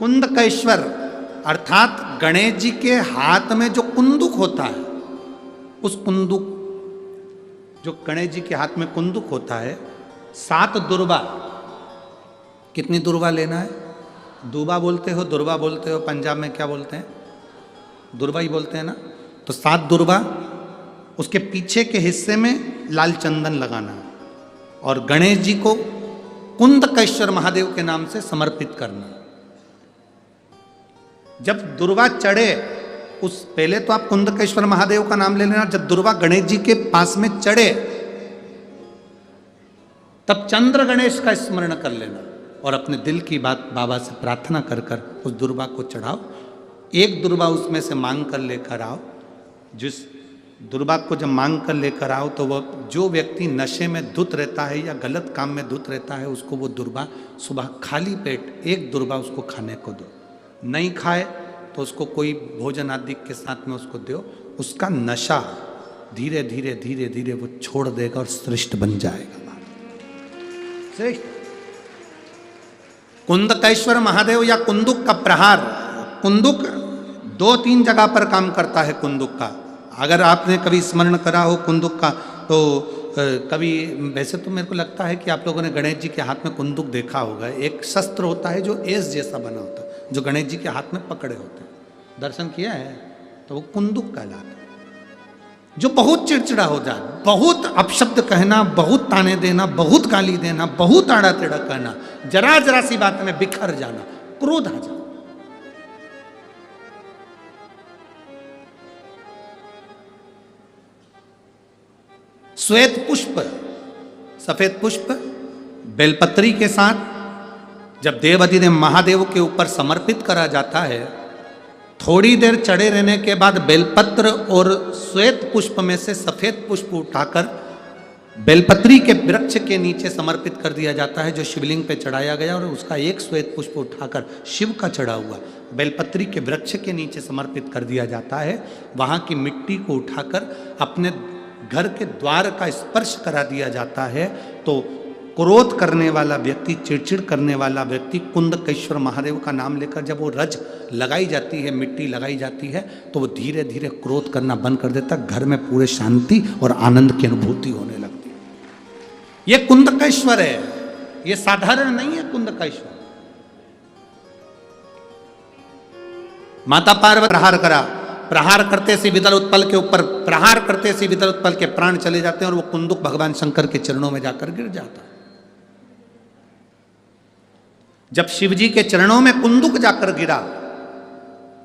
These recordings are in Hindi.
कुंदकेश्वर अर्थात गणेश जी के हाथ में जो कुंदुक होता है, उस कुंदुक, जो गणेश जी के हाथ में कुंदुक होता है, 7 दुर्बा। कितनी दुर्बा लेना है? दूबा बोलते हो, दुर्बा बोलते हो, पंजाब में क्या बोलते हैं? दुर्बा ही बोलते हैं ना। तो 7 दुर्बा, उसके पीछे के हिस्से में लाल चंदन लगाना और गणेश जी को कुंदकेश्वर महादेव के नाम से समर्पित करना। जब दुर्वा चढ़े, उस पहले तो आप कुंदकेश्वर महादेव का नाम ले लेना। जब दुर्वा गणेश जी के पास में चढ़े, तब चंद्र गणेश का स्मरण कर लेना और अपने दिल की बात बाबा से प्रार्थना कर कर उस दुर्वा को चढ़ाओ। एक दुर्वा उसमें से मांग कर लेकर आओ। जिस दुर्वा को जब मांग कर लेकर आओ, तो वह जो व्यक्ति नशे में धुत रहता है या गलत काम में धुत रहता है, उसको वो दुर्वा सुबह खाली पेट एक दुर्वा उसको खाने को दो। नहीं खाए तो उसको कोई भोजन आदि के साथ में उसको दो। उसका नशा धीरे धीरे धीरे धीरे वो छोड़ देगा और श्रेष्ठ बन जाएगा। श्रेष्ठ कुंदकेश्वर महादेव या कुंदुक का प्रहार, कुंदुक 2-3 जगह पर काम करता है। कुंदुक का अगर आपने कभी स्मरण करा हो कुंदुक का, तो कभी, वैसे तो मेरे को लगता है कि आप लोगों ने गणेश जी के हाथ में कुंदुक देखा होगा। एक शस्त्र होता है जो एस जैसा बना होता है, जो गणेश जी के हाथ में पकड़े होते हैं। दर्शन किया है? तो वो कुंदुक कहलाता है। जो बहुत चिड़चिड़ा हो जाए, बहुत अपशब्द कहना, बहुत ताने देना, बहुत गाली देना, बहुत आड़ा टेढ़ा कहना, जरा जरा सी बात में बिखर जाना, क्रोध आ जाना। श्वेत पुष्प, सफेद पुष्प बेलपत्री के साथ जब देवाधिदेव महादेव के ऊपर समर्पित करा जाता है, थोड़ी देर चढ़े रहने के बाद बेलपत्र और श्वेत पुष्प में से सफेद पुष्प उठाकर बेलपत्री के वृक्ष के नीचे समर्पित कर दिया जाता है, जो शिवलिंग पे चढ़ाया गया, और उसका एक श्वेत पुष्प उठाकर शिव का चढ़ा हुआ बेलपत्री के वृक्ष के नीचे समर्पित कर दिया जाता है। वहाँ की मिट्टी को उठाकर अपने घर के द्वार का स्पर्श करा दिया जाता है। तो क्रोध करने वाला व्यक्ति, चिड़चिड़ करने वाला व्यक्ति कुंदकेश्वर महादेव का नाम लेकर जब वो रज लगाई जाती है, मिट्टी लगाई जाती है, तो वो धीरे धीरे क्रोध करना बंद कर देता। घर में पूरे शांति और आनंद की अनुभूति होने लगती है। ये कुंदकेश्वर है, ये साधारण नहीं है। कुंदकेश्वर माता पार्वती प्रहार करा, प्रहार करते से विदल उत्पल के ऊपर प्रहार करते से विदल उत्पल के प्राण चले जाते हैं और वो कुंदुक भगवान शंकर के चरणों में जाकर गिर जाता है। जब शिवजी के चरणों में कुंदुक जाकर गिरा,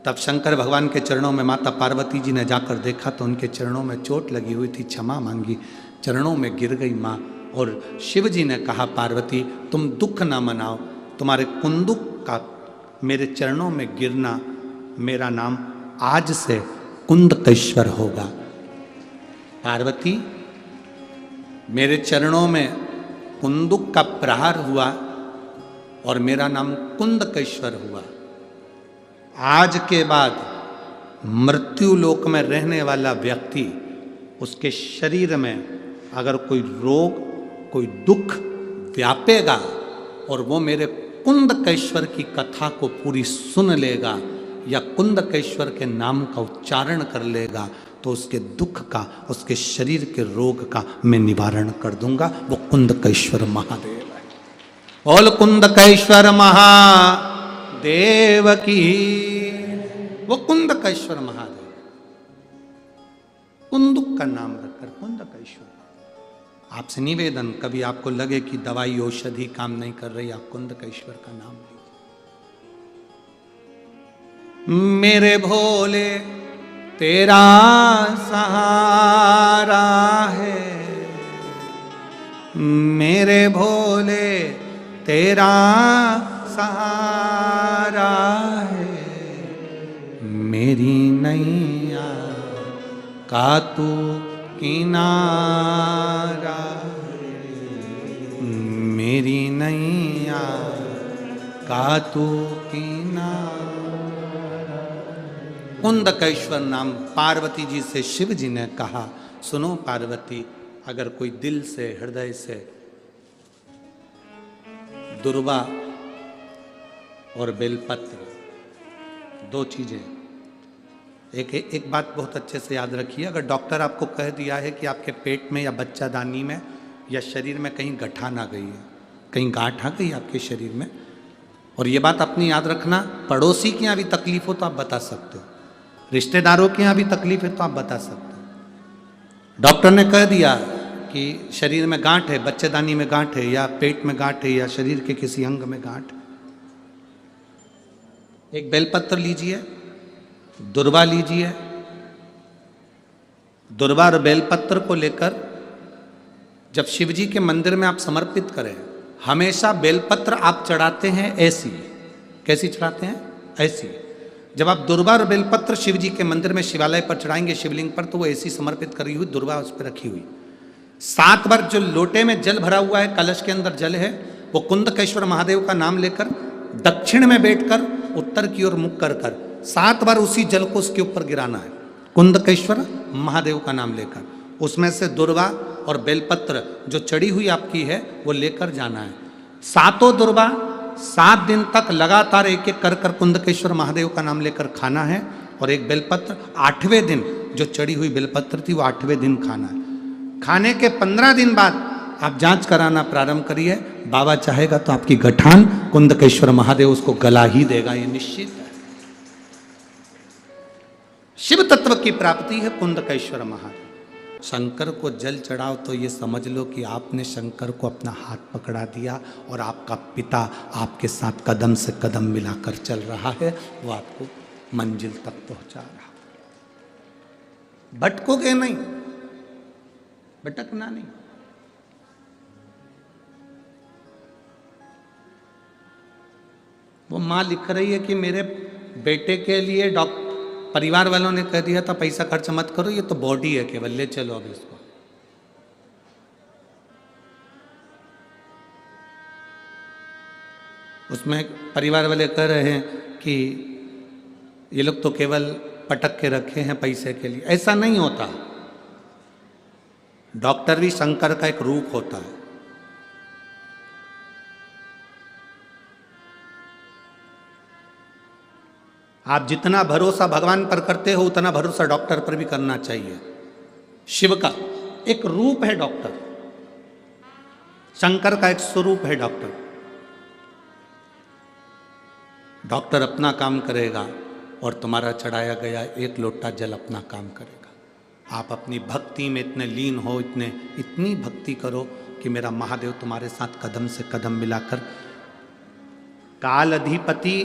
तब शंकर भगवान के चरणों में माता पार्वती जी ने जाकर देखा तो उनके चरणों में चोट लगी हुई थी, क्षमा मांगी, चरणों में गिर गई माँ। और शिव जी ने कहा, पार्वती तुम दुख ना मनाओ, तुम्हारे कुंदुक का मेरे चरणों में गिरना, मेरा नाम आज से कुंदकेश्वर होगा। पार्वती, मेरे चरणों में कुंदुक का प्रहार हुआ और मेरा नाम कुंदकेश्वर हुआ। आज के बाद मृत्यु लोक में रहने वाला व्यक्ति, उसके शरीर में अगर कोई रोग, कोई दुख व्यापेगा और वो मेरे कुंदकेश्वर की कथा को पूरी सुन लेगा या कुंदकेश्वर के नाम का उच्चारण कर लेगा, तो उसके दुख का, उसके शरीर के रोग का मैं निवारण कर दूंगा। वो कुंदकेश्वर महादेव है। बोल कुंदकेश्वर महादेव की। वो कुंदकेश्वर महादेव, कुंदुक का नाम रखकर कुंदकेश्वर। आपसे निवेदन, कभी आपको लगे कि दवाई औषधि काम नहीं कर रही, आप कुंदकेश्वर का नाम लीजिए। मेरे भोले तेरा सहारा है, मेरे भोले तेरा सहारा है, मेरी नैया का तू किनारा है, मेरी नैया का तू किनारा। कुंदकेश्वर नाम पार्वती जी से शिव जी ने कहा, सुनो पार्वती, अगर कोई दिल से, हृदय से दुर्वा और बेलपत्र, दो चीजें। एक बात बहुत अच्छे से याद रखिए, अगर डॉक्टर आपको कह दिया है कि आपके पेट में या बच्चादानी में या शरीर में कहीं गठान आ गई है, कहीं गांठ आ गई आपके शरीर में, और ये बात अपनी याद रखना, पड़ोसी के यहाँ भी तकलीफ हो तो आप बता सकते हो, रिश्तेदारों के यहाँ भी तकलीफ है तो आप बता सकते हो। डॉक्टर ने कह दिया कि शरीर में गांठ है, बच्चेदानी में गांठ है, या पेट में गांठ है, या शरीर के किसी अंग में गांठ, एक बेलपत्र लीजिए, दुर्वा लीजिए, दुर्वा और बेलपत्र को लेकर जब शिव जी के मंदिर में आप समर्पित करें, हमेशा बेलपत्र आप चढ़ाते हैं ऐसी, कैसी चढ़ाते हैं? ऐसी। जब आप दुर्वा और बेलपत्र शिव जी के मंदिर में शिवालय पर चढ़ाएंगे, शिवलिंग पर, तो वो ऐसी समर्पित करी हुई दुर्वा उस पर रखी हुई। 7 बार जो लोटे में जल भरा हुआ है, कलश के अंदर जल है, वो कुंदकेश्वर महादेव का नाम लेकर दक्षिण में बैठकर उत्तर की ओर मुख कर 7 बार उसी जल को उसके ऊपर गिराना है, कुंदकेश्वर महादेव का नाम लेकर। उसमें से दुर्वा और बेलपत्र जो चढ़ी हुई आपकी है वो लेकर जाना है। 7 दुर्वा 7 दिन तक लगातार एक एक कर कुंदकेश्वर महादेव का नाम लेकर खाना है, और एक बेलपत्र 8वें दिन जो चढ़ी हुई बेलपत्र थी वो 8वें दिन खाना है। खाने के 15 दिन बाद आप जांच कराना प्रारंभ करिए, बाबा चाहेगा तो आपकी गठान कुंदकेश्वर महादेव उसको गला ही देगा, ये निश्चित है। शिव तत्व की प्राप्ति है कुंदकेश्वर महादेव। शंकर को जल चढ़ाओ तो ये समझ लो कि आपने शंकर को अपना हाथ पकड़ा दिया, और आपका पिता आपके साथ कदम से कदम मिलाकर चल रहा है, वो आपको मंजिल तक पहुंचा रहा। भटकोगे नहीं, भटकना नहीं। वो माँ लिख रही है कि मेरे बेटे के लिए परिवार वालों ने कह दिया था पैसा खर्च मत करो, ये तो बॉडी है केवल, ले चलो अब इसको। उसमें परिवार वाले कह रहे हैं कि ये लोग तो केवल पटक के रखे हैं पैसे के लिए। ऐसा नहीं होता। डॉक्टर भी शंकर का एक रूप होता है। आप जितना भरोसा भगवान पर करते हो उतना भरोसा डॉक्टर पर भी करना चाहिए। शिव का एक रूप है डॉक्टर, शंकर का एक स्वरूप है डॉक्टर। डॉक्टर अपना काम करेगा और तुम्हारा चढ़ाया गया 1 लोटा जल अपना काम करेगा। आप अपनी भक्ति में इतने लीन हो, इतनी भक्ति करो कि मेरा महादेव तुम्हारे साथ कदम से कदम मिलाकर काल अधिपति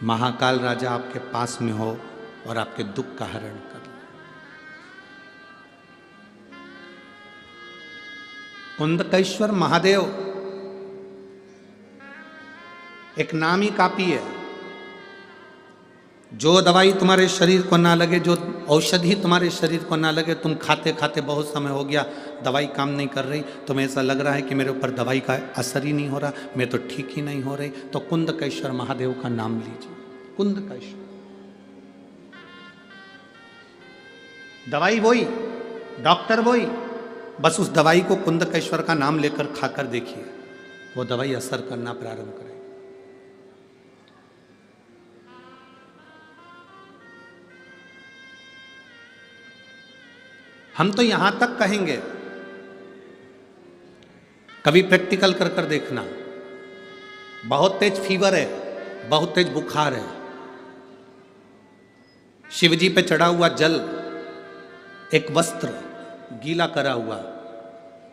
महाकाल राजा आपके पास में हो और आपके दुख का हरण कर। कुंदकेश्वर महादेव एक नामी कापी है। जो दवाई तुम्हारे शरीर को ना लगे, जो औषधि तुम्हारे शरीर को ना लगे, तुम खाते खाते बहुत समय हो गया, दवाई काम नहीं कर रही, तुम्हें ऐसा लग रहा है कि मेरे ऊपर दवाई का असर ही नहीं हो रहा, मैं तो ठीक ही नहीं हो रही, तो कुंदकेश्वर महादेव का नाम लीजिए। कुंदकेश्वर दवाई वही, डॉक्टर वही, बस उस दवाई को कुंदकेश्वर का नाम लेकर खाकर देखिए, वो दवाई असर करना प्रारंभ करेगी। हम तो यहां तक कहेंगे, कभी प्रैक्टिकल कर कर देखना। बहुत तेज फीवर है, बहुत तेज बुखार है, शिव जी पे चढ़ा हुआ जल, एक वस्त्र गीला करा हुआ,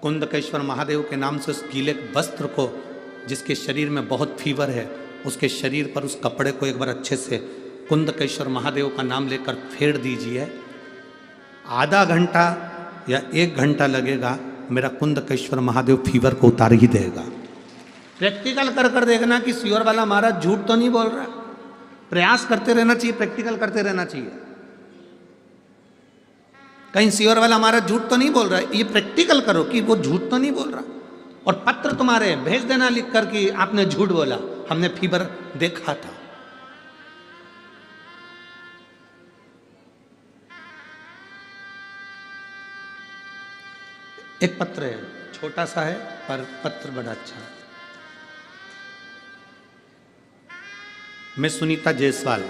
कुंदकेश्वर महादेव के नाम से उस गीले वस्त्र को, जिसके शरीर में बहुत फीवर है, उसके शरीर पर उस कपड़े को एक बार अच्छे से कुंदकेश्वर महादेव का नाम लेकर फेर दीजिए। आधा घंटा या 1 घंटा लगेगा, मेरा कुंदकेश्वर महादेव फीवर को उतार ही देगा। प्रैक्टिकल कर कर देखना कि सीवर वाला महाराज झूठ तो नहीं बोल रहा। प्रयास करते रहना चाहिए, प्रैक्टिकल करते रहना चाहिए। कहीं सीवर वाला महाराज झूठ तो नहीं बोल रहा है, ये प्रैक्टिकल करो कि वो झूठ तो नहीं बोल रहा। और पत्र तुम्हारे भेज देना लिख कर कि आपने झूठ बोला, हमने फीवर देखा था। एक पत्र है, छोटा सा है पर पत्र बड़ा अच्छा है। मैं सुनीता जायसवाल,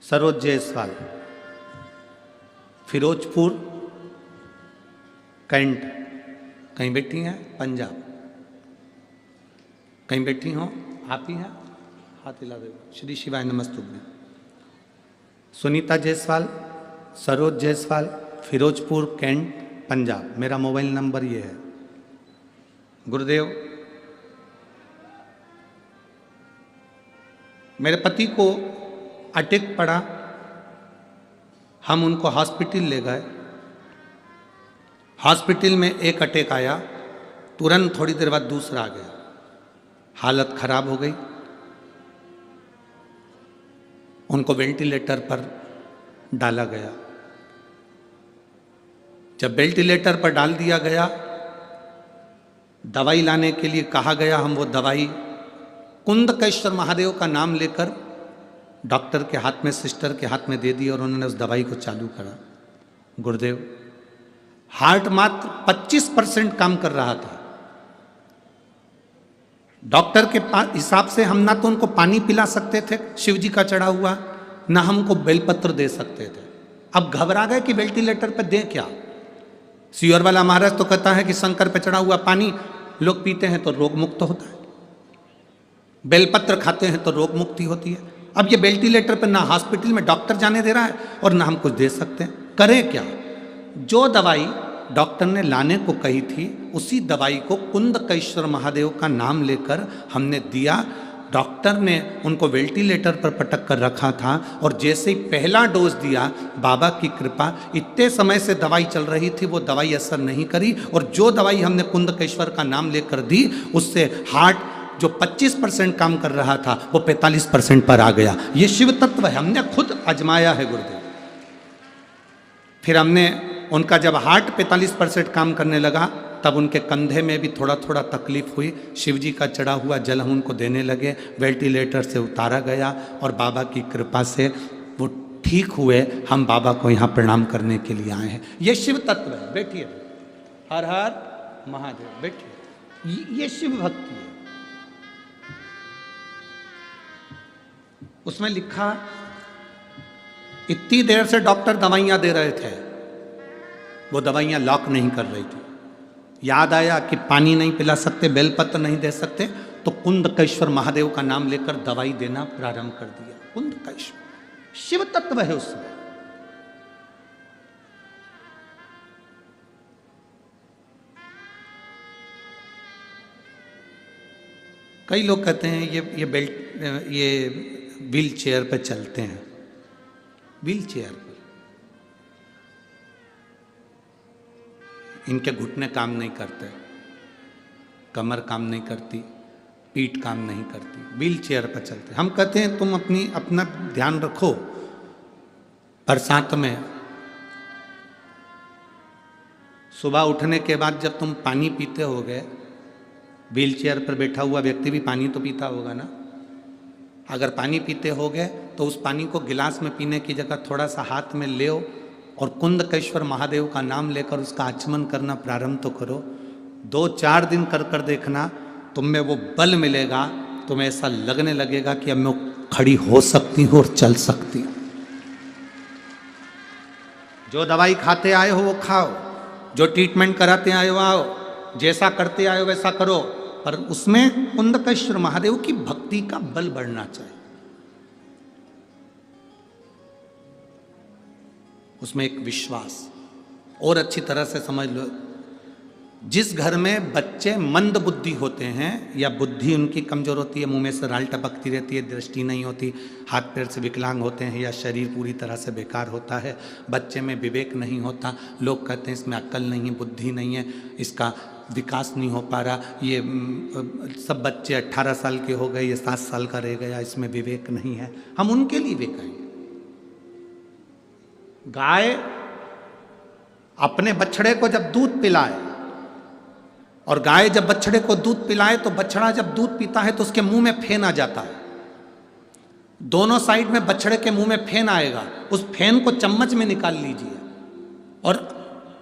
सरोज जायसवाल, फिरोजपुर कैंट, कहीं बैठी हैं पंजाब, कहीं बैठी हो आप ही हैं, हाथ हिला दो। श्री शिवाय नमस्तुभ्यं। सुनीता जायसवाल, सरोज जायसवाल, फिरोजपुर कैंट, पंजाब। मेरा मोबाइल नंबर ये है। गुरुदेव, मेरे पति को अटैक पड़ा, हम उनको हॉस्पिटल ले गए। हॉस्पिटल में एक अटैक आया, तुरंत थोड़ी देर बाद दूसरा आ गया, हालत खराब हो गई। उनको वेंटिलेटर पर डाला गया। जब वेंटिलेटर पर डाल दिया गया, दवाई लाने के लिए कहा गया। हम वो दवाई कुंदकेश्वर महादेव का नाम लेकर डॉक्टर के हाथ में, सिस्टर के हाथ में दे दी और उन्होंने उस दवाई को चालू करा। गुरुदेव, हार्ट मात्र 25% काम कर रहा था। डॉक्टर के हिसाब से हम ना तो उनको पानी पिला सकते थे शिव जी का चढ़ा हुआ, ना हमको बेलपत्र दे सकते थे। अब घबरा गए कि वेंटिलेटर पर दें क्या। सीवर वाला महाराज तो कहता है कि शंकर पे चढ़ा हुआ पानी लोग पीते हैं तो रोग मुक्त होता है, बेलपत्र खाते हैं तो रोग मुक्ति होती है। अब ये वेंटिलेटर पर ना हॉस्पिटल में डॉक्टर जाने दे रहा है और ना हम कुछ दे सकते हैं, करें क्या। जो दवाई डॉक्टर ने लाने को कही थी, उसी दवाई को कुंदकेश्वर महादेव का नाम लेकर हमने दिया। डॉक्टर ने उनको वेंटिलेटर पर पटक कर रखा था और जैसे ही पहला डोज दिया, बाबा की कृपा, इतने समय से दवाई चल रही थी, वो दवाई असर नहीं करी। और जो दवाई हमने कुंदकेश्वर का नाम लेकर दी, उससे हार्ट जो 25% काम कर रहा था वो 45% पर आ गया। ये शिव तत्व है, हमने खुद आजमाया है गुरुदेव। फिर हमने उनका जब हार्ट 45% काम करने लगा, तब उनके कंधे में भी थोड़ा थोड़ा तकलीफ हुई। शिव जी का चढ़ा हुआ जल हम उनको देने लगे, वेंटिलेटर से उतारा गया और बाबा की कृपा से वो ठीक हुए। हम बाबा को यहाँ प्रणाम करने के लिए आए हैं। ये शिव तत्व है। बैठिए, हर हर महादेव, बैठिए। ये शिव भक्ति है। उसमें लिखा, इतनी देर से डॉक्टर दवाइयां दे रहे थे, वो दवाइयां लॉक नहीं कर रही थी। याद आया कि पानी नहीं पिला सकते, बेलपत्र नहीं दे सकते, तो कुंदकेश्वर महादेव का नाम लेकर दवाई देना प्रारंभ कर दिया। कुंदकेश्वर शिव तत्व है उसमें। कई लोग कहते हैं ये व्हील चेयर पर चलते हैं। व्हील चेयर पर इनके घुटने काम नहीं करते, कमर काम नहीं करती, पीठ काम नहीं करती, व्हील चेयर पर चलते। हम कहते हैं तुम अपना ध्यान रखो। बरसात में सुबह उठने के बाद जब तुम पानी पीते होगे, व्हील चेयर पर बैठा हुआ व्यक्ति भी पानी तो पीता होगा ना। अगर पानी पीते होगे तो उस पानी को गिलास में पीने की जगह थोड़ा सा हाथ में ले और कुंदकेश्वर महादेव का नाम लेकर उसका आचमन करना प्रारंभ तो करो। 2-4 दिन कर कर देखना, तुम में वो बल मिलेगा। तुम्हें ऐसा लगने लगेगा कि अब मैं खड़ी हो सकती हूँ और चल सकती हूँ। जो दवाई खाते आए हो वो खाओ, जो ट्रीटमेंट कराते आए हो आओ, जैसा करते आए हो वैसा करो, पर उसमें कुंदकेश्वर महादेव की भक्ति का बल बढ़ना चाहिए। उसमें एक विश्वास। और अच्छी तरह से समझ लो, जिस घर में बच्चे मंद बुद्धि होते हैं या बुद्धि उनकी कमजोर होती है, मुंह में से राल टपकती रहती है, दृष्टि नहीं होती, हाथ पैर से विकलांग होते हैं या शरीर पूरी तरह से बेकार होता है, बच्चे में विवेक नहीं होता, लोग कहते हैं इसमें अक्ल नहीं है, बुद्धि नहीं है, इसका विकास नहीं हो पा रहा, ये सब बच्चे 18 साल के हो गए, ये 7 साल का रह गया, इसमें विवेक नहीं है। हम उनके लिए भी कहेंगे। गाय अपने बछड़े को जब दूध पिलाए, और गाय जब बछड़े को दूध पिलाए तो बछड़ा जब दूध पीता है तो उसके मुंह में फेन आ जाता है। दोनों साइड में बछड़े के मुंह में फेन आएगा, उस फेन को चम्मच में निकाल लीजिए और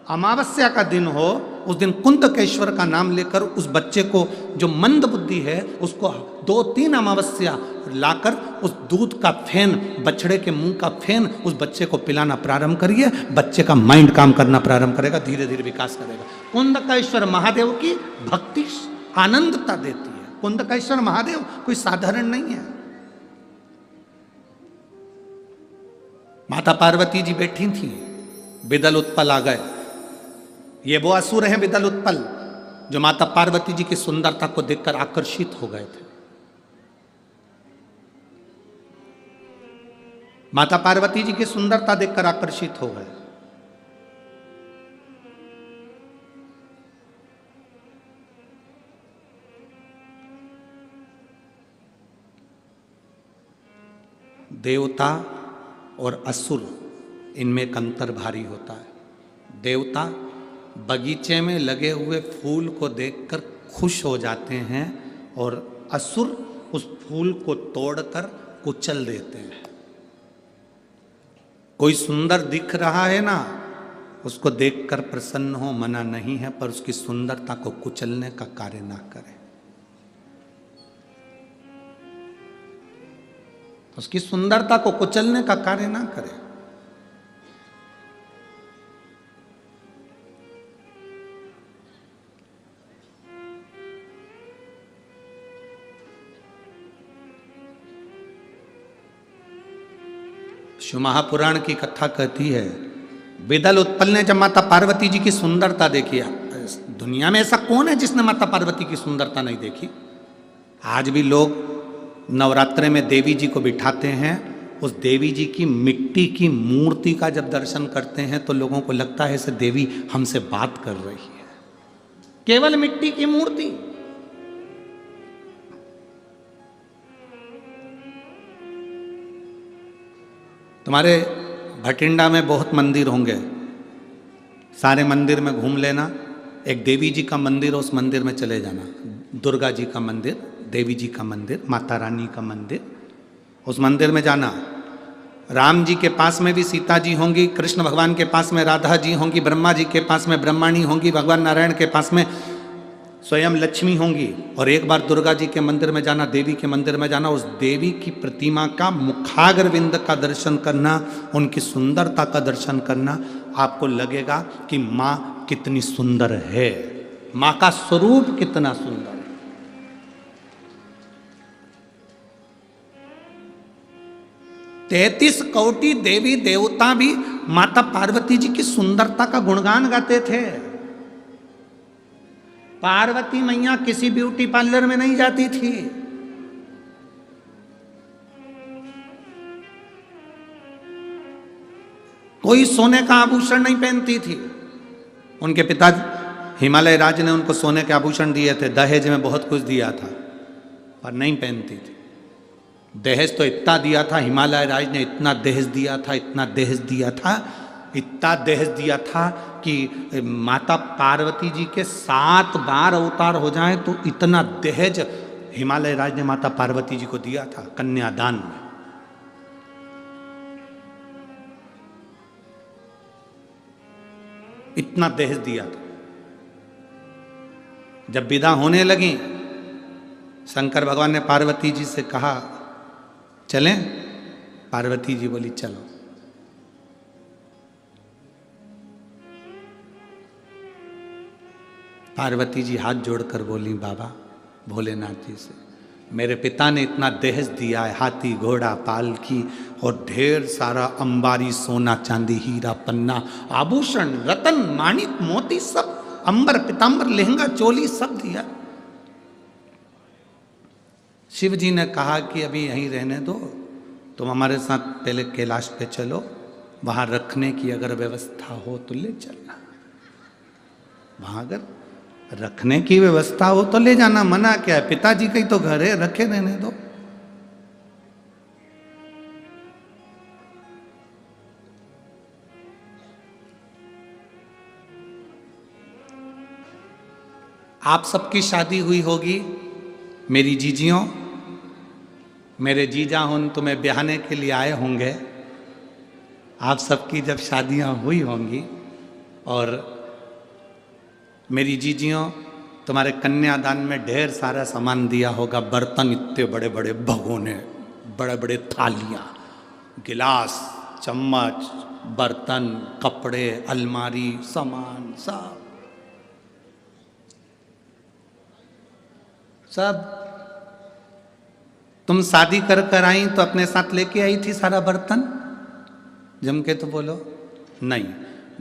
अमावस्या का दिन हो उस दिन कुंदकेश्वर का नाम लेकर उस बच्चे को, जो मंद बुद्धि है, उसको 2-3 अमावस्या लाकर उस दूध का फेन, बछड़े के मुंह का फेन उस बच्चे को पिलाना प्रारंभ करिए। बच्चे का माइंड काम करना प्रारंभ करेगा, धीरे धीरे विकास करेगा। कुंदकेश्वर महादेव की भक्ति आनंदता देती है। कुंदकेश्वर महादेव कोई साधारण नहीं है। माता पार्वती जी बैठी थी, बिदल उत्पल आ गए। ये वो असुर हैं बिदल उत्पल, जो माता पार्वती जी की सुंदरता को देखकर आकर्षित हो गए थे। माता पार्वती जी की सुंदरता देखकर आकर्षित हो गए। देवता और असुर, इनमें एक अंतर भारी होता है। देवता बगीचे में लगे हुए फूल को देखकर खुश हो जाते हैं और असुर उस फूल को तोड़कर कुचल देते हैं। कोई सुंदर दिख रहा है ना, उसको देखकर प्रसन्न हो, मना नहीं है, पर उसकी सुंदरता को कुचलने का कार्य ना करें। उसकी सुंदरता को कुचलने का कार्य ना करें। शिव महापुराण की कथा कहती है, बिदल उत्पल ने जब माता पार्वती जी की सुंदरता देखी, दुनिया में ऐसा कौन है जिसने माता पार्वती की सुंदरता नहीं देखी। आज भी लोग नवरात्रे में देवी जी को बिठाते हैं, उस देवी जी की मिट्टी की मूर्ति का जब दर्शन करते हैं तो लोगों को लगता है जैसे देवी हमसे बात कर रही है। केवल मिट्टी की मूर्ति। तुम्हारे भटिंडा में बहुत मंदिर होंगे, सारे मंदिर में घूम लेना, एक देवी जी का मंदिर, उस मंदिर में चले जाना। दुर्गा जी का मंदिर, देवी जी का मंदिर, माता रानी का मंदिर, उस मंदिर में जाना। राम जी के पास में भी सीता जी होंगी, कृष्ण भगवान के पास में राधा जी होंगी, ब्रह्मा जी के पास में ब्रह्माणी होंगी, भगवान नारायण के पास में स्वयं लक्ष्मी होंगी। और एक बार दुर्गा जी के मंदिर में जाना, देवी के मंदिर में जाना, उस देवी की प्रतिमा का मुखाग्रविंद का दर्शन करना, उनकी सुंदरता का दर्शन करना, आपको लगेगा कि माँ कितनी सुंदर है, माँ का स्वरूप कितना सुंदर है। तैतीस कोटि देवी देवता भी माता पार्वती जी की सुंदरता का गुणगान गाते थे। पार्वती मैया किसी ब्यूटी पार्लर में नहीं जाती थी। कोई सोने का आभूषण नहीं पहनती थी। उनके पिता हिमालय राज ने उनको सोने के आभूषण दिए थे, दहेज में बहुत कुछ दिया था, पर नहीं पहनती थी। दहेज तो इतना दिया था, हिमालय राज ने इतना दहेज दिया था, इतना दहेज दिया था, इतना दहेज दिया था कि माता पार्वती जी के 7 बार अवतार हो जाएं तो इतना दहेज हिमालय राज ने माता पार्वती जी को दिया था कन्यादान में। इतना दहेज दिया था। जब विदा होने लगी, शंकर भगवान ने पार्वती जी से कहा चलें? पार्वती जी बोली चलो। पार्वती जी हाथ जोड़कर बोली, बाबा भोलेनाथ जी से, मेरे पिता ने इतना दहेज दिया है, हाथी घोड़ा पालकी और ढेर सारा अंबारी सोना चांदी हीरा पन्ना आभूषण रतन माणिक मोती सब, अंबर पीतांबर लहंगा चोली सब दिया। शिव जी ने कहा कि अभी यहीं रहने दो, तुम हमारे साथ पहले कैलाश पे चलो, वहां रखने की अगर व्यवस्था हो तो ले चलना, वहां अगर रखने की व्यवस्था हो तो ले जाना, मना क्या है, पिताजी का ही तो घर है, रखे रहने दो। आप सबकी शादी हुई होगी, मेरी जीजियों, मेरे जीजा उन तुम्हें ब्याहने के लिए आए होंगे। आप सबकी जब शादियां हुई होंगी और मेरी जीजियों, तुम्हारे कन्यादान में ढेर सारा सामान दिया होगा, बर्तन इतने बड़े बड़े भगोने, बड़े बड़े थालियाँ, गिलास, चम्मच, बर्तन, कपड़े, अलमारी, सामान, सब तुम शादी कर कर आई तो अपने साथ लेके आई थी सारा बर्तन? जम के तो बोलो। नहीं,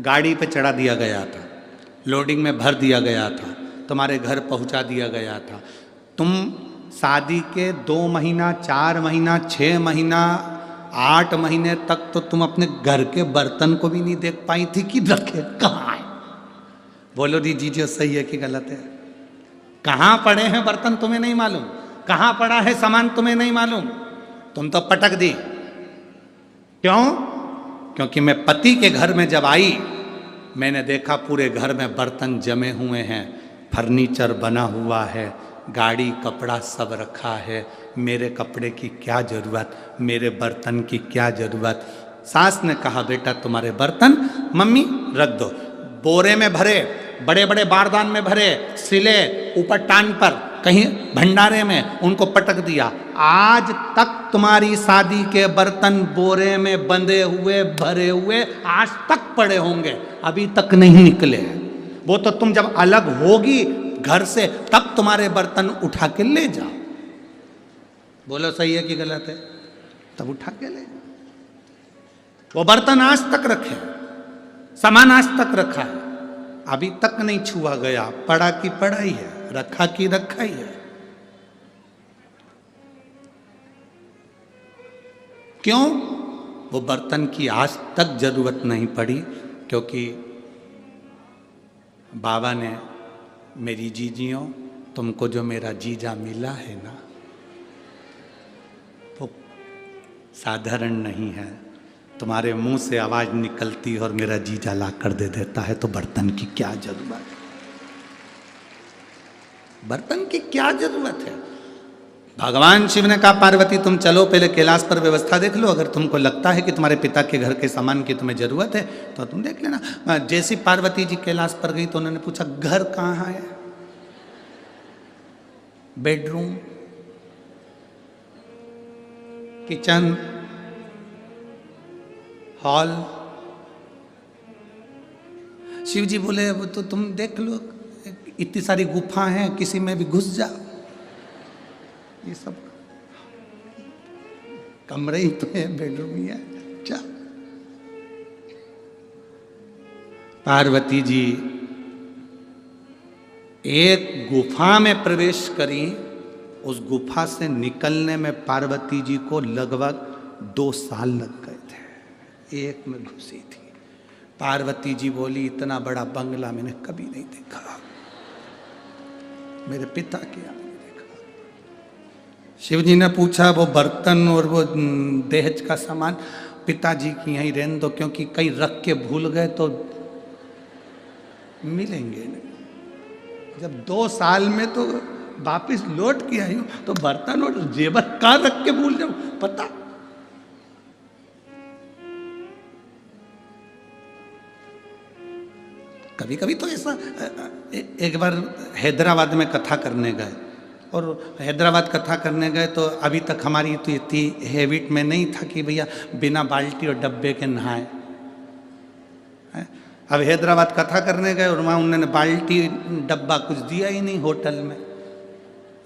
गाड़ी पे चढ़ा दिया गया था, लोडिंग में भर दिया गया था, तुम्हारे घर पहुंचा दिया गया था। तुम शादी के 2 महीना, 4 महीना, 6 महीना, 8 महीने तक तो तुम अपने घर के बर्तन को भी नहीं देख पाई थी कि रखे कहाँ है। बोलो दीजिए, सही है कि गलत है? कहाँ पड़े हैं बर्तन तुम्हें नहीं मालूम, कहाँ पड़ा है सामान तुम्हें नहीं मालूम, तुम तो पटक दी। क्यों? क्योंकि मैं पति के घर में जब आई, मैंने देखा पूरे घर में बर्तन जमे हुए हैं, फर्नीचर बना हुआ है, गाड़ी, कपड़ा सब रखा है। मेरे कपड़े की क्या ज़रूरत, मेरे बर्तन की क्या ज़रूरत? सास ने कहा, बेटा तुम्हारे बर्तन मम्मी रख दो, बोरे में भरे, बड़े बड़े बारदान में भरे, सिले, ऊपर टान पर, कहीं भंडारे में, उनको पटक दिया। आज तक तुम्हारी शादी के बर्तन बोरे में बंधे हुए, भरे हुए आज तक पड़े होंगे, अभी तक नहीं निकले। वो तो तुम जब अलग होगी घर से तब तुम्हारे बर्तन उठा के ले जाओ। बोलो सही है कि गलत है? तब उठा के ले जाओ। वो बर्तन आज तक रखे, सामान आज तक रखा है, अभी तक नहीं छुआ गया, पड़ा की पड़ा ही है, रखा की रखा ही है। क्यों? वो बर्तन की आज तक जरूरत नहीं पड़ी, क्योंकि बाबा ने, मेरी जीजियों, तुमको जो मेरा जीजा मिला है ना, वो साधारण नहीं है। तुम्हारे मुंह से आवाज निकलती और मेरा जीजा ला कर दे देता है, तो बर्तन की क्या जरूरत है? बर्तन की क्या जरूरत है? भगवान शिव ने कहा, पार्वती तुम चलो पहले कैलाश पर व्यवस्था देख लो, अगर तुमको लगता है कि तुम्हारे पिता के घर के सामान की तुम्हें जरूरत है तो तुम देख लेना। जैसी पार्वती जी कैलाश पर गई तो उन्होंने पूछा, घर कहाँ है? Bedroom, kitchen, hall? Shiv ji बोले, वो तो तुम देख लो, इतनी सारी गुफा हैं, किसी में भी घुस जाओ, ये सब कमरे ही तो है, बेडरूम ही है। अच्छा, पार्वती जी एक गुफा में प्रवेश करी, उस गुफा से निकलने में पार्वती जी को लगभग 2 साल लग गए थे, एक में घुसी थी। पार्वती जी बोली, इतना बड़ा बंगला मैंने कभी नहीं देखा, मेरे पिता के यहाँ नहीं देखा। शिव जी ने पूछा, वो बर्तन और वो दहेज का सामान पिताजी की यहीं रहने दो, क्योंकि कहीं रख के भूल गए तो मिलेंगे नहीं। जब 2 साल में तो वापिस लौट के आई हूं, तो बर्तन और जेवर कहाँ रख के भूल जाऊं, पता? कभी कभी तो ऐसा, एक बार हैदराबाद में कथा करने गए, और हैदराबाद कथा करने गए तो अभी तक हमारी तो इतनी हैबिट में नहीं था कि भैया बिना बाल्टी और डब्बे के नहाए। अब हैदराबाद कथा करने गए और वहाँ उन्होंने बाल्टी डब्बा कुछ दिया ही नहीं होटल में।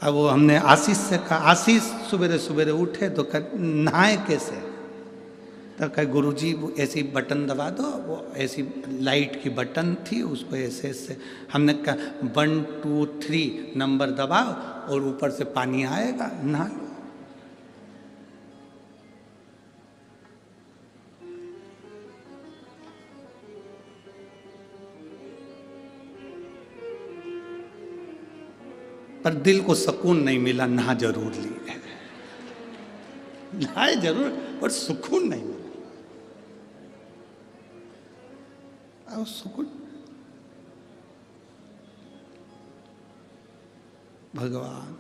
अब वो हमने आशीष से कहा, आशीष सवेरे सवेरे उठे तो नहाए कैसे? तो कहे, गुरुजी वो ऐसी बटन दबा दो, वो ऐसी लाइट की बटन थी, उसको ऐसे ऐसे। हमने कहा 1 2 3 नंबर दबाओ और ऊपर से पानी आएगा, नहा लो। पर दिल को सुकून नहीं मिला, नहा जरूर ली है, नहाए जरूर, पर सुकून नहीं मिला। सुकून भगवान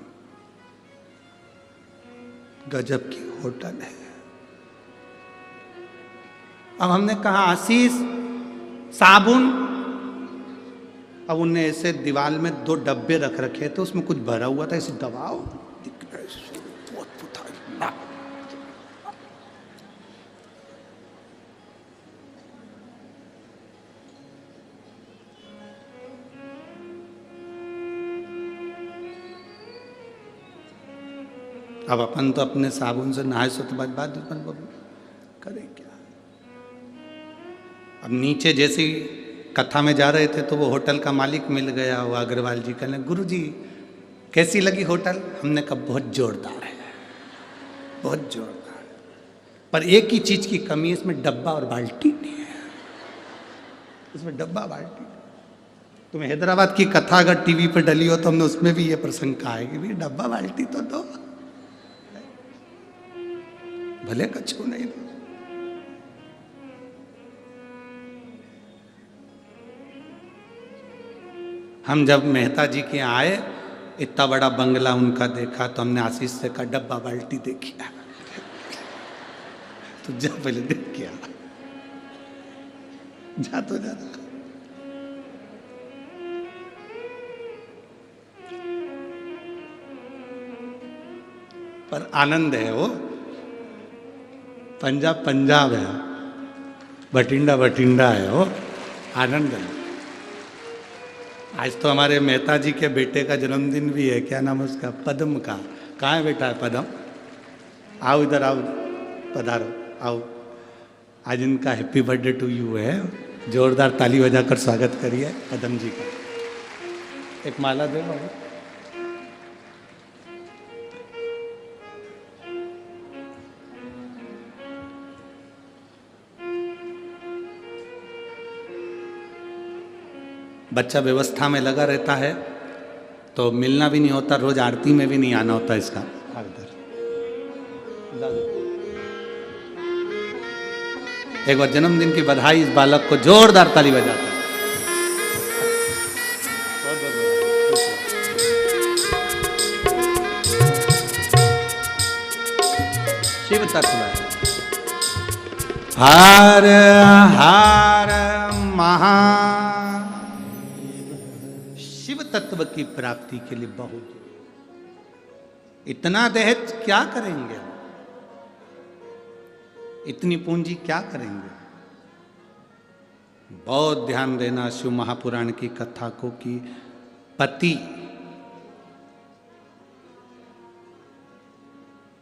गजब की होटल है। अब हमने कहा, आशीष साबुन, अब उनने ऐसे दीवार में 2 डब्बे रख रखे थे, उसमें कुछ भरा हुआ था, ऐसे दबाओ अब अपन तो अपने साबुन से नहाए सो तो बाद करे क्या। अब नीचे जैसे कथा में जा रहे थे तो वो होटल का मालिक मिल गया, वो अग्रवाल जी कहने गुरुजी कैसी लगी होटल। हमने कहा बहुत जोरदार है, बहुत जोरदार, पर एक ही चीज की कमी है, इसमें डब्बा और बाल्टी नहीं है, इसमें डब्बा बाल्टी। तुम्हें हैदराबाद की कथा अगर टीवी पर डली हो तो हमने उसमें भी ये प्रसंग कहा है कि डब्बा बाल्टी तो दो, भले कछु नहीं दो। हम जब मेहता जी के आए, इतना बड़ा बंगला उनका देखा तो हमने आशीष से कहा डब्बा बाल्टी देखी तो जा पहले देख के आ, जा तो जा। पर आनंद है, वो पंजाब पंजाब है, बठिंडा बठिंडा है, वो आनंद है। आज तो हमारे मेहता जी के बेटे का जन्मदिन भी है, क्या नाम है उसका, पद्म का। कहाँ है बेटा है पद्म? आओ इधर आओ, पधारो आओ। आज इनका हैप्पी बर्थडे टू यू है, जोरदार ताली बजाकर स्वागत करिए पद्म जी का। एक माला दो भाई। बच्चा व्यवस्था में लगा रहता है तो मिलना भी नहीं होता, रोज आरती में भी नहीं आना होता इसका। एक बार जन्मदिन की बधाई इस बालक को, जोरदार ताली बजाता। शिव तत्व हर हर महा तत्व की प्राप्ति के लिए बहुत, इतना दहेज क्या करेंगे, इतनी पूंजी क्या करेंगे। बहुत ध्यान देना शिव महापुराण की कथा को कि पति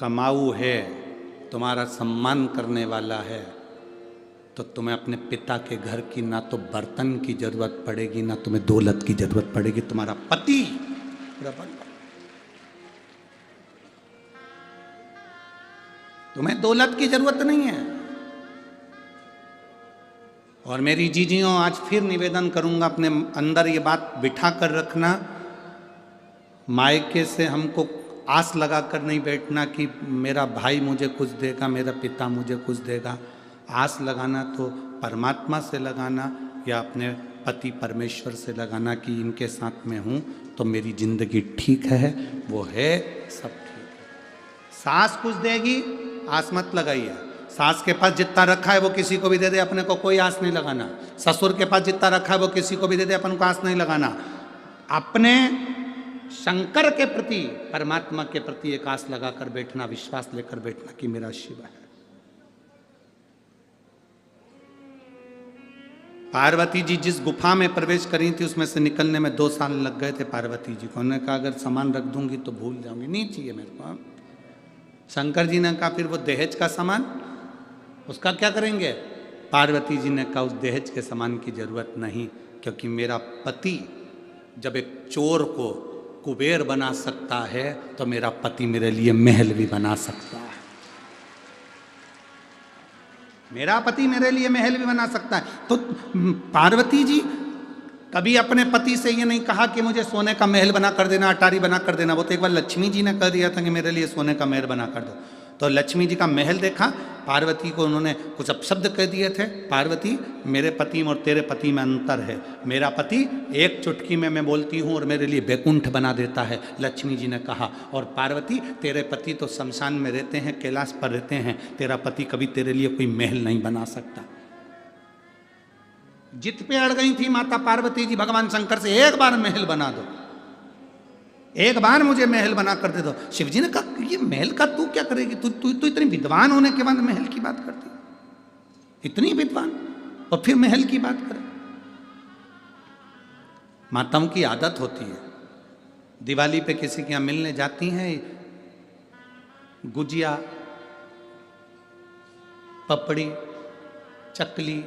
कमाऊ है, तुम्हारा सम्मान करने वाला है, तो तुम्हें अपने पिता के घर की ना तो बर्तन की जरूरत पड़ेगी, ना तुम्हें दौलत की जरूरत पड़ेगी। तुम्हारा पति तुम्हें दौलत की जरूरत नहीं है। और मेरी जीजियों, आज फिर निवेदन करूंगा, अपने अंदर ये बात बिठा कर रखना, मायके से हमको आस लगा कर नहीं बैठना कि मेरा भाई मुझे कुछ देगा, मेरा पिता मुझे कुछ देगा। आस लगाना तो परमात्मा से लगाना या अपने पति परमेश्वर से लगाना कि इनके साथ में हूँ तो मेरी जिंदगी ठीक है, वो है सब ठीक है। सास कुछ देगी, आस मत लगाइए। सास के पास जितना रखा है वो किसी को भी दे दे, अपने को कोई आस नहीं लगाना। ससुर के पास जितना रखा है वो किसी को भी दे दे, अपन को आस नहीं लगाना। अपने शंकर के प्रति, परमात्मा के प्रति एक आस लगाकर बैठना, विश्वास लेकर बैठना कि मेरा शिव है। पार्वती जी जिस गुफा में प्रवेश करी थी उसमें से निकलने में 2 साल लग गए थे पार्वती जी को। उन्होंने कहा अगर सामान रख दूंगी तो भूल जाऊंगी, नहीं चाहिए मेरे को। शंकर जी ने कहा फिर वो दहेज का सामान, उसका क्या करेंगे? पार्वती जी ने कहा उस दहेज के सामान की जरूरत नहीं, क्योंकि मेरा पति जब एक चोर को कुबेर बना सकता है तो मेरा पति मेरे लिए महल भी बना सकता है। मेरा पति मेरे लिए महल भी बना सकता है। तो पार्वती जी कभी अपने पति से ये नहीं कहा कि मुझे सोने का महल बना कर देना, अटारी बना कर देना। वो तो एक बार लक्ष्मी जी ने कह दिया था कि मेरे लिए सोने का महल बना कर दो। तो लक्ष्मी जी का महल देखा, पार्वती को उन्होंने कुछ अपशब्द कह दिए थे। पार्वती, मेरे पति और तेरे पति में अंतर है। मेरा पति एक चुटकी में मैं बोलती हूँ और मेरे लिए बैकुंठ बना देता है, लक्ष्मी जी ने कहा। और पार्वती, तेरे पति तो शमशान में रहते हैं, कैलाश पर रहते हैं, तेरा पति कभी तेरे लिए कोई महल नहीं बना सकता। जित पे अड़ गई थी माता पार्वती जी भगवान शंकर से, एक बार महल बना दो, एक बार मुझे महल बना कर दे दो। शिव जी ने कहा ये महल का तू क्या करेगी, तू तू तू इतनी विद्वान होने के बाद महल की बात करती, इतनी विद्वान और फिर महल की बात करे। माताओं की आदत होती है, दिवाली पे किसी के यहां मिलने जाती हैं, गुजिया, पपड़ी, चकली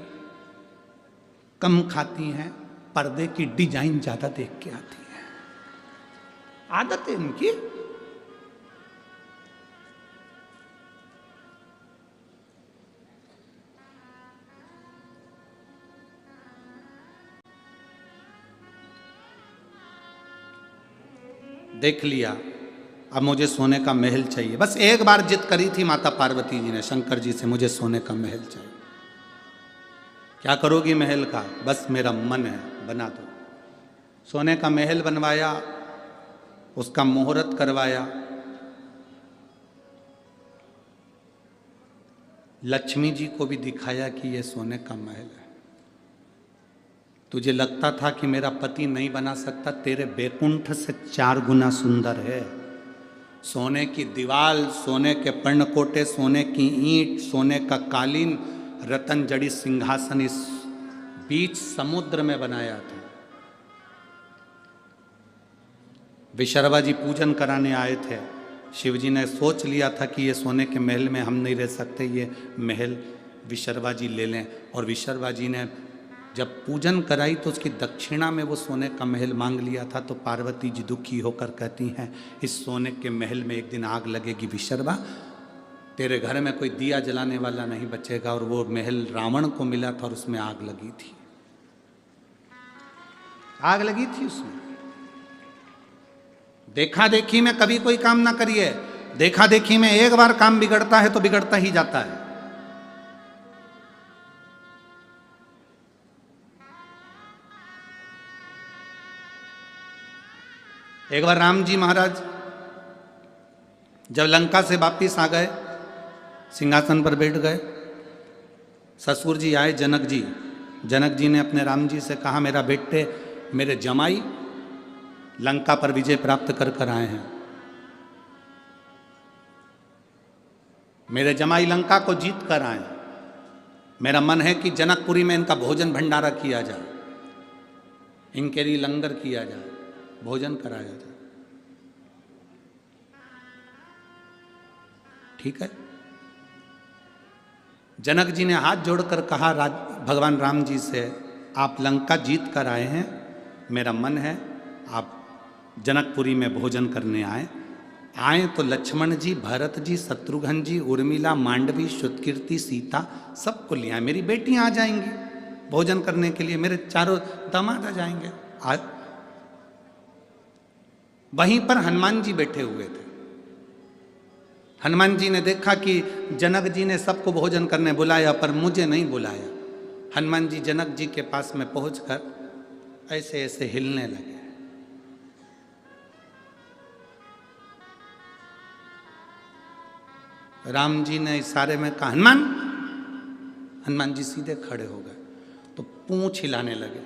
कम खाती हैं, पर्दे की डिजाइन ज्यादा देख के आती हैं, आदत है उनकी। देख लिया, अब मुझे सोने का महल चाहिए। बस एक बार जिद करी थी माता पार्वती जी ने शंकर जी से, मुझे सोने का महल चाहिए। क्या करोगी महल का? बस मेरा मन है, बना दो। सोने का महल बनवाया, उसका मुहूर्त करवाया, लक्ष्मी जी को भी दिखाया कि ये सोने का महल है। तुझे लगता था कि मेरा पति नहीं बना सकता, तेरे बैकुंठ से 4 गुना सुंदर है। सोने की दीवाल, सोने के पर्णकोटे, सोने की ईंट, सोने का कालीन, रतन जड़ी सिंहासन इस बीच समुद्र में बनाया था। विशर्वा जी पूजन कराने आए थे, शिव जी ने सोच लिया था कि ये सोने के महल में हम नहीं रह सकते, ये महल विशर्वा जी ले लें। और विशर्वा जी ने जब पूजन कराई तो उसकी दक्षिणा में वो सोने का महल मांग लिया था। तो पार्वती जी दुखी होकर कहती हैं, इस सोने के महल में एक दिन आग लगेगी विशर्वा, तेरे घर में कोई दिया जलाने वाला नहीं बचेगा। और वो महल रावण को मिला था और उसमें आग लगी थी, आग लगी थी उसमें। देखा देखी में कभी कोई काम ना करिए, देखा देखी में एक बार काम बिगड़ता है तो बिगड़ता ही जाता है। एक बार राम जी महाराज जब लंका से वापिस आ गए, सिंहासन पर बैठ गए, ससुर जी आए जनक जी। जनक जी ने अपने राम जी से कहा, मेरा बेटे, मेरे जमाई लंका पर विजय प्राप्त कर कर आए हैं, मेरे जमाई लंका को जीत कर आए, मेरा मन है कि जनकपुरी में इनका भोजन भंडारा किया जाए, इनके लिए लंगर किया जाए, भोजन कराया जाए। ठीक है। जनक जी ने हाथ जोड़कर कहा भगवान राम जी से, आप लंका जीत कर आए हैं, मेरा मन है आप जनकपुरी में भोजन करने आए तो लक्ष्मण जी, भरत जी, शत्रुघ्न जी, उर्मिला, मांडवी, श्रुतकीर्ति, सीता सबको ले आए, मेरी बेटियां आ जाएंगी भोजन करने के लिए, मेरे चारों दामाद आ जाएंगे। आज वहीं पर हनुमान जी बैठे हुए थे। हनुमान जी ने देखा कि जनक जी ने सबको भोजन करने बुलाया पर मुझे नहीं बुलाया। हनुमान जी जनक जी के पास में पहुंचकर ऐसे ऐसे हिलने लगे। राम जी ने इशारे में कहा हनुमान। हनुमान जी सीधे खड़े हो गए तो पूंछ हिलाने लगे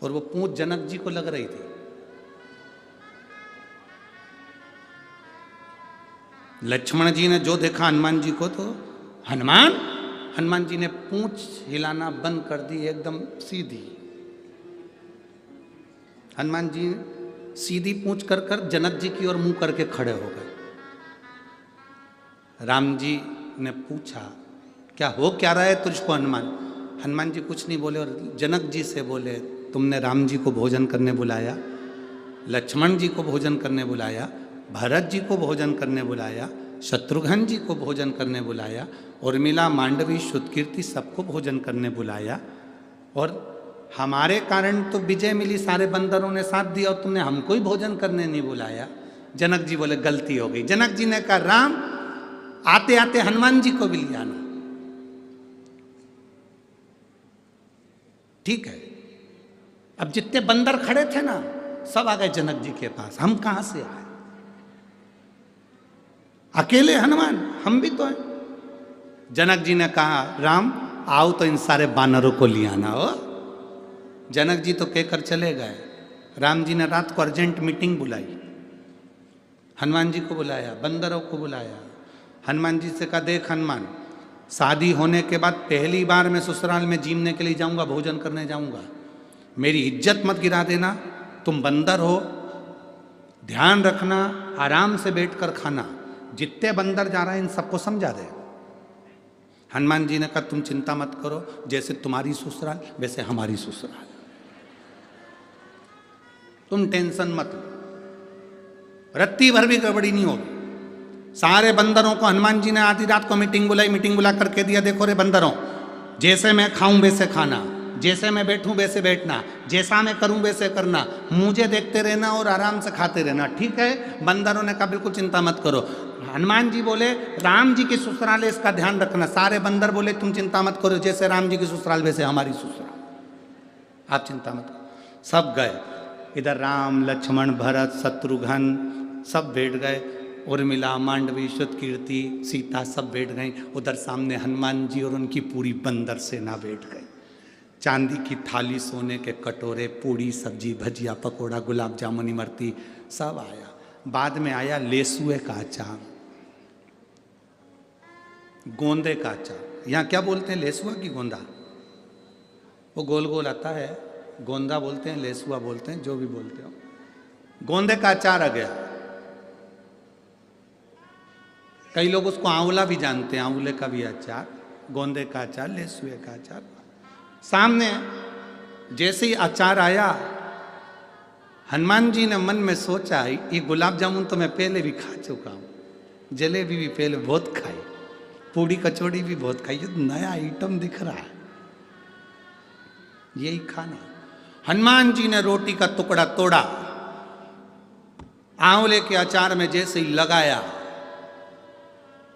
और वो पूंछ जनक जी को लग रही थी। लक्ष्मण जी ने जो देखा हनुमान जी को, तो हनुमान जी ने पूंछ हिलाना बंद कर दी, एकदम सीधी। हनुमान जी सीधी पूंछ कर कर जनक जी की ओर मुंह करके खड़े हो गए। राम जी ने पूछा, क्या हो क्या रहा है तुझको हनुमान? हनुमान जी कुछ नहीं बोले और जनक जी से बोले, तुमने राम जी को भोजन करने बुलाया, लक्ष्मण जी को भोजन करने बुलाया, भरत जी को भोजन करने बुलाया, शत्रुघ्न जी को भोजन करने बुलाया, उर्मिला, मांडवी, श्रुतकीर्ति सबको भोजन करने बुलाया, और हमारे कारण तो विजय मिली, सारे बंदरों ने साथ दिया और तुमने हमको ही भोजन करने नहीं बुलाया। जनक जी बोले गलती हो गई। जनक जी ने कहा राम, आते आते हनुमान जी को भी ले आना। ठीक है। अब जितने बंदर खड़े थे ना, सब आ गए जनक जी के पास। हम कहां से आए? अकेले हनुमान, हम भी तो हैं। जनक जी ने कहा राम, आओ तो इन सारे बानरों को ले आना हो। जनक जी तो कहकर चले गए। राम जी ने रात को अर्जेंट मीटिंग बुलाई, हनुमान जी को बुलाया, बंदरों को बुलाया। हनुमान जी से कहा, देख हनुमान, शादी होने के बाद पहली बार मैं ससुराल में जीमने के लिए जाऊंगा, भोजन करने जाऊंगा, मेरी इज्जत मत गिरा देना। तुम बंदर हो, ध्यान रखना, आराम से बैठकर खाना। जितने बंदर जा रहे हैं इन सबको समझा दे। हनुमान जी ने कहा, तुम चिंता मत करो, जैसे तुम्हारी ससुराल वैसे हमारी ससुराल, तुम टेंशन मत लो, रत्ती भर भी गड़बड़ी नहीं होगी। सारे बंदरों को हनुमान जी ने आधी रात को मीटिंग बुला करके दिया, देखो रे बंदरों, जैसे मैं खाऊं वैसे खाना, जैसे मैं बैठूं वैसे बैठना, जैसा मैं करूं वैसे करना, मुझे देखते रहना और आराम से खाते रहना, ठीक है। बंदरों ने कहा, बिल्कुल चिंता मत करो। हनुमान जी बोले, राम जी की ससुराल है, इसका ध्यान रखना। सारे बंदर बोले, तुम चिंता मत करो, जैसे राम जी की ससुराल वैसे हमारी ससुराल, आप चिंता मत करो। सब गए, इधर राम लक्ष्मण भरत शत्रुघ्न सब बैठ गए, उर्मिला मांडवी श्रुतकीर्ति सीता सब बैठ गई। उधर सामने हनुमान जी और उनकी पूरी बंदर सेना बैठ गई। चांदी की थाली, सोने के कटोरे, पूड़ी सब्जी भजिया पकोड़ा गुलाब जामुन इमरती सब आया। बाद में आया लेसुए का अचार, गोंदे का अचार। यहाँ क्या बोलते हैं, लेसुआ की गोंदा? वो गोल गोल आता है, गोंदा बोलते हैं, लेसुआ बोलते हैं, जो भी बोलते हो। गोंदे का अचार आ गया। कई लोग उसको आंवला भी जानते हैं, आंवले का भी अचार, गोंदे का अचार, लेसुए का अचार। सामने जैसे ही अचार आया, हनुमान जी ने मन में सोचा, ये गुलाब जामुन तो मैं पहले भी खा चुका हूं, जलेबी भी पहले बहुत खाई, पूड़ी कचौड़ी भी बहुत खाई, ये नया आइटम दिख रहा है, यही खाना। हनुमान जी ने रोटी का टुकड़ा तोड़ा, आंवले के अचार में जैसे ही लगाया,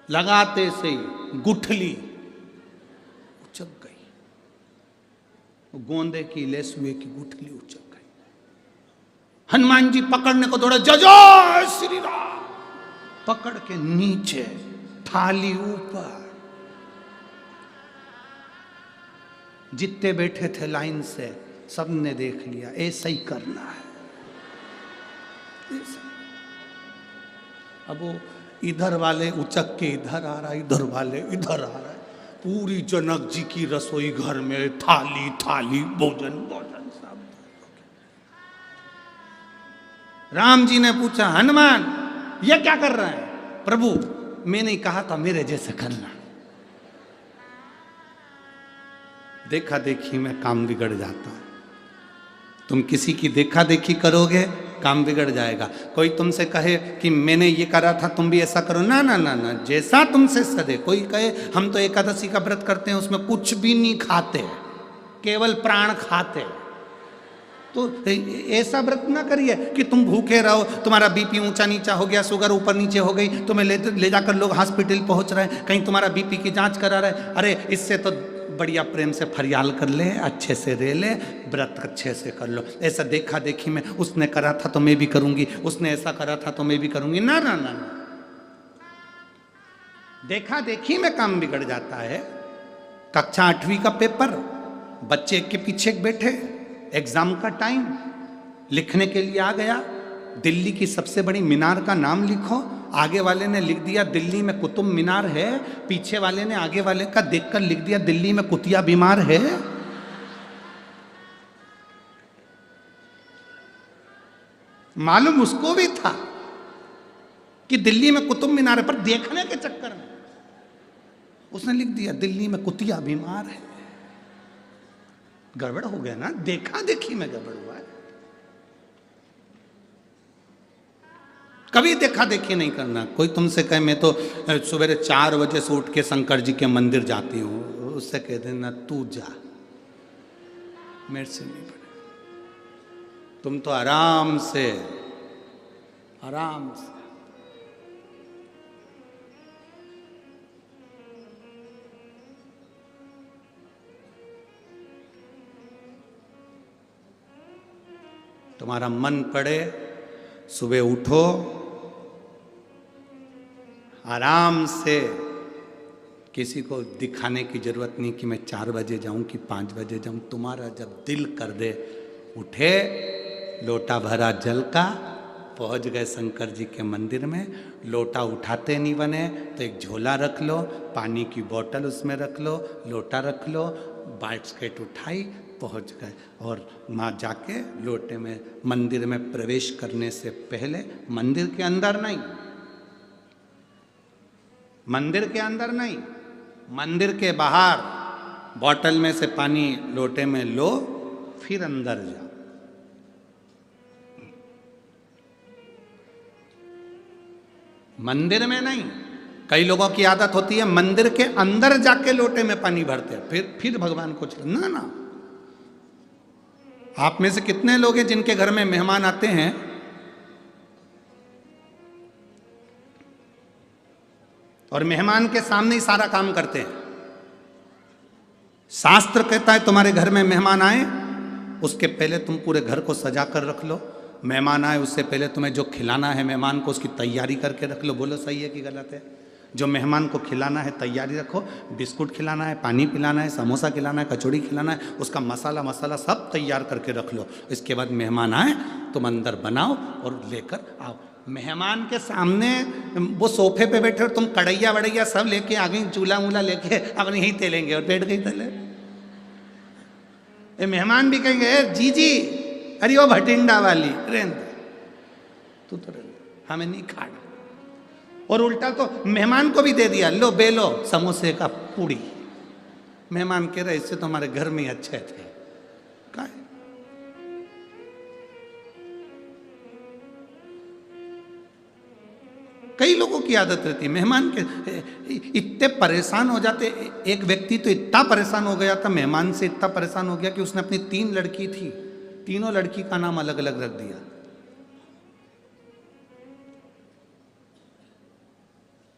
लगाते से ही गुठली उचक गई, गोंदे की लेसुए की गुठली उचक गई। हनुमान जी पकड़ने को दौड़े, जय श्री राम, पकड़ के नीचे, थाली ऊपर। जितने बैठे थे लाइन से सबने देख लिया, ऐसा ही करना है। अब वो इधर वाले उचक के इधर आ रहा है, इधर वाले इधर आ रहा है, पूरी जनक जी की रसोई घर में थाली थाली भोजन भोजन सब। राम जी ने पूछा, हनुमान ये क्या कर रहे हैं? प्रभु मैंने कहा था मेरे जैसे करना। देखा देखी में काम बिगड़ जाता है। तुम किसी की देखा देखी करोगे, काम बिगड़ जाएगा। कोई तुमसे कहे कि मैंने ये करा था, तुम भी ऐसा करो, ना ना ना ना, जैसा तुमसे सदे। कोई कहे हम तो एकादशी का व्रत करते हैं, उसमें कुछ भी नहीं खाते, केवल प्राण खाते, तो ऐसा व्रत ना करिए कि तुम भूखे रहो, तुम्हारा बीपी ऊंचा नीचा हो गया, शुगर ऊपर नीचे हो गई, तुम्हें ले जाकर लोग हॉस्पिटल पहुंच रहे हैं, कहीं तुम्हारा बीपी की जांच करा रहे। अरे इससे तो बढ़िया प्रेम से फरियाल कर ले, अच्छे से रह ले, व्रत अच्छे से कर लो। ऐसा देखा देखी में, उसने करा था तो मैं भी करूंगी, उसने ऐसा करा था तो मैं भी करूंगी, ना ना ना ना। देखा देखी में काम बिगड़ जाता है। कक्षा 8वीं का पेपर, बच्चे एक के पीछे बैठे, एग्जाम का टाइम, लिखने के लिए आ गया, दिल्ली की सबसे बड़ी मीनार का नाम लिखो। आगे वाले ने लिख दिया दिल्ली में कुतुब मीनार है, पीछे वाले ने आगे वाले का देखकर लिख दिया दिल्ली में कुतिया बीमार है। मालूम उसको भी था कि दिल्ली में कुतुब मीनार है, पर देखने के चक्कर में उसने लिख दिया दिल्ली में कुतिया बीमार है। गड़बड़ हो गया ना, देखा देखी में गड़बड़ हुआ है। कभी देखा देखी नहीं करना। कोई तुमसे कहे मैं तो सवेरे 4 बजे से उठ के शंकर जी के मंदिर जाती हूँ, उससे कह देना तू जा, मेरे से नहीं पड़े। तुम तो आराम से तुम्हारा मन पड़े, सुबह उठो, आराम से किसी को दिखाने की जरूरत नहीं कि मैं 4 बजे जाऊं कि 5 बजे जाऊं। तुम्हारा जब दिल कर दे, उठे, लोटा भरा जल का, पहुंच गए शंकर जी के मंदिर में। लोटा उठाते नहीं बने तो एक झोला रख लो, पानी की बोतल उसमें रख लो, लोटा रख लो, बास्केट उठाई, पहुंच गए। और माँ जाके लोटे में मंदिर में प्रवेश करने से पहले, मंदिर के अंदर नहीं, मंदिर के अंदर नहीं, मंदिर के बाहर बोतल में से पानी लोटे में लो, फिर अंदर जाओ। मंदिर में नहीं। कई लोगों की आदत होती है मंदिर के अंदर जाके लोटे में पानी भरते हैं, फिर भगवान को ना ना। आप में से कितने लोग हैं जिनके घर में मेहमान आते हैं, और मेहमान के सामने ही सारा काम करते हैं? शास्त्र कहता है तुम्हारे घर में मेहमान आए, उसके पहले तुम पूरे घर को सजा कर रख लो। मेहमान आए उससे पहले तुम्हें जो खिलाना है मेहमान को, उसकी तैयारी करके रख लो। बोलो सही है कि गलत है? जो मेहमान को खिलाना है तैयारी रखो, बिस्कुट खिलाना है, पानी पिलाना है, समोसा खिलाना है, कचौड़ी खिलाना है, उसका मसाला सब तैयार करके रख लो। इसके बाद मेहमान आए तुम अंदर बनाओ और लेकर आओ। मेहमान के सामने वो सोफे पे बैठे और तुम कढ़ैया वड़ैया सब लेके आ गई, चूल्हा वूल्हा लेके अब यहीं तेलेंगे और बैठ गई तले। ये मेहमान भी कहेंगे जी जी, अरे वो भटिंडा वाली रेंद, तू तो रेंद, हमें नहीं खाना। और उल्टा तो मेहमान को भी दे दिया, लो बेलो समोसे का पूड़ी। मेहमान कह रहे इससे तो हमारे घर में ही अच्छे थे। क्या है? कई लोगों की आदत रहती है मेहमान के, इतने परेशान हो जाते। एक व्यक्ति तो इतना परेशान हो गया था, मेहमान से इतना परेशान हो गया कि उसने अपनी 3 लड़की थी, तीनों लड़की का नाम अलग अलग रख दिया।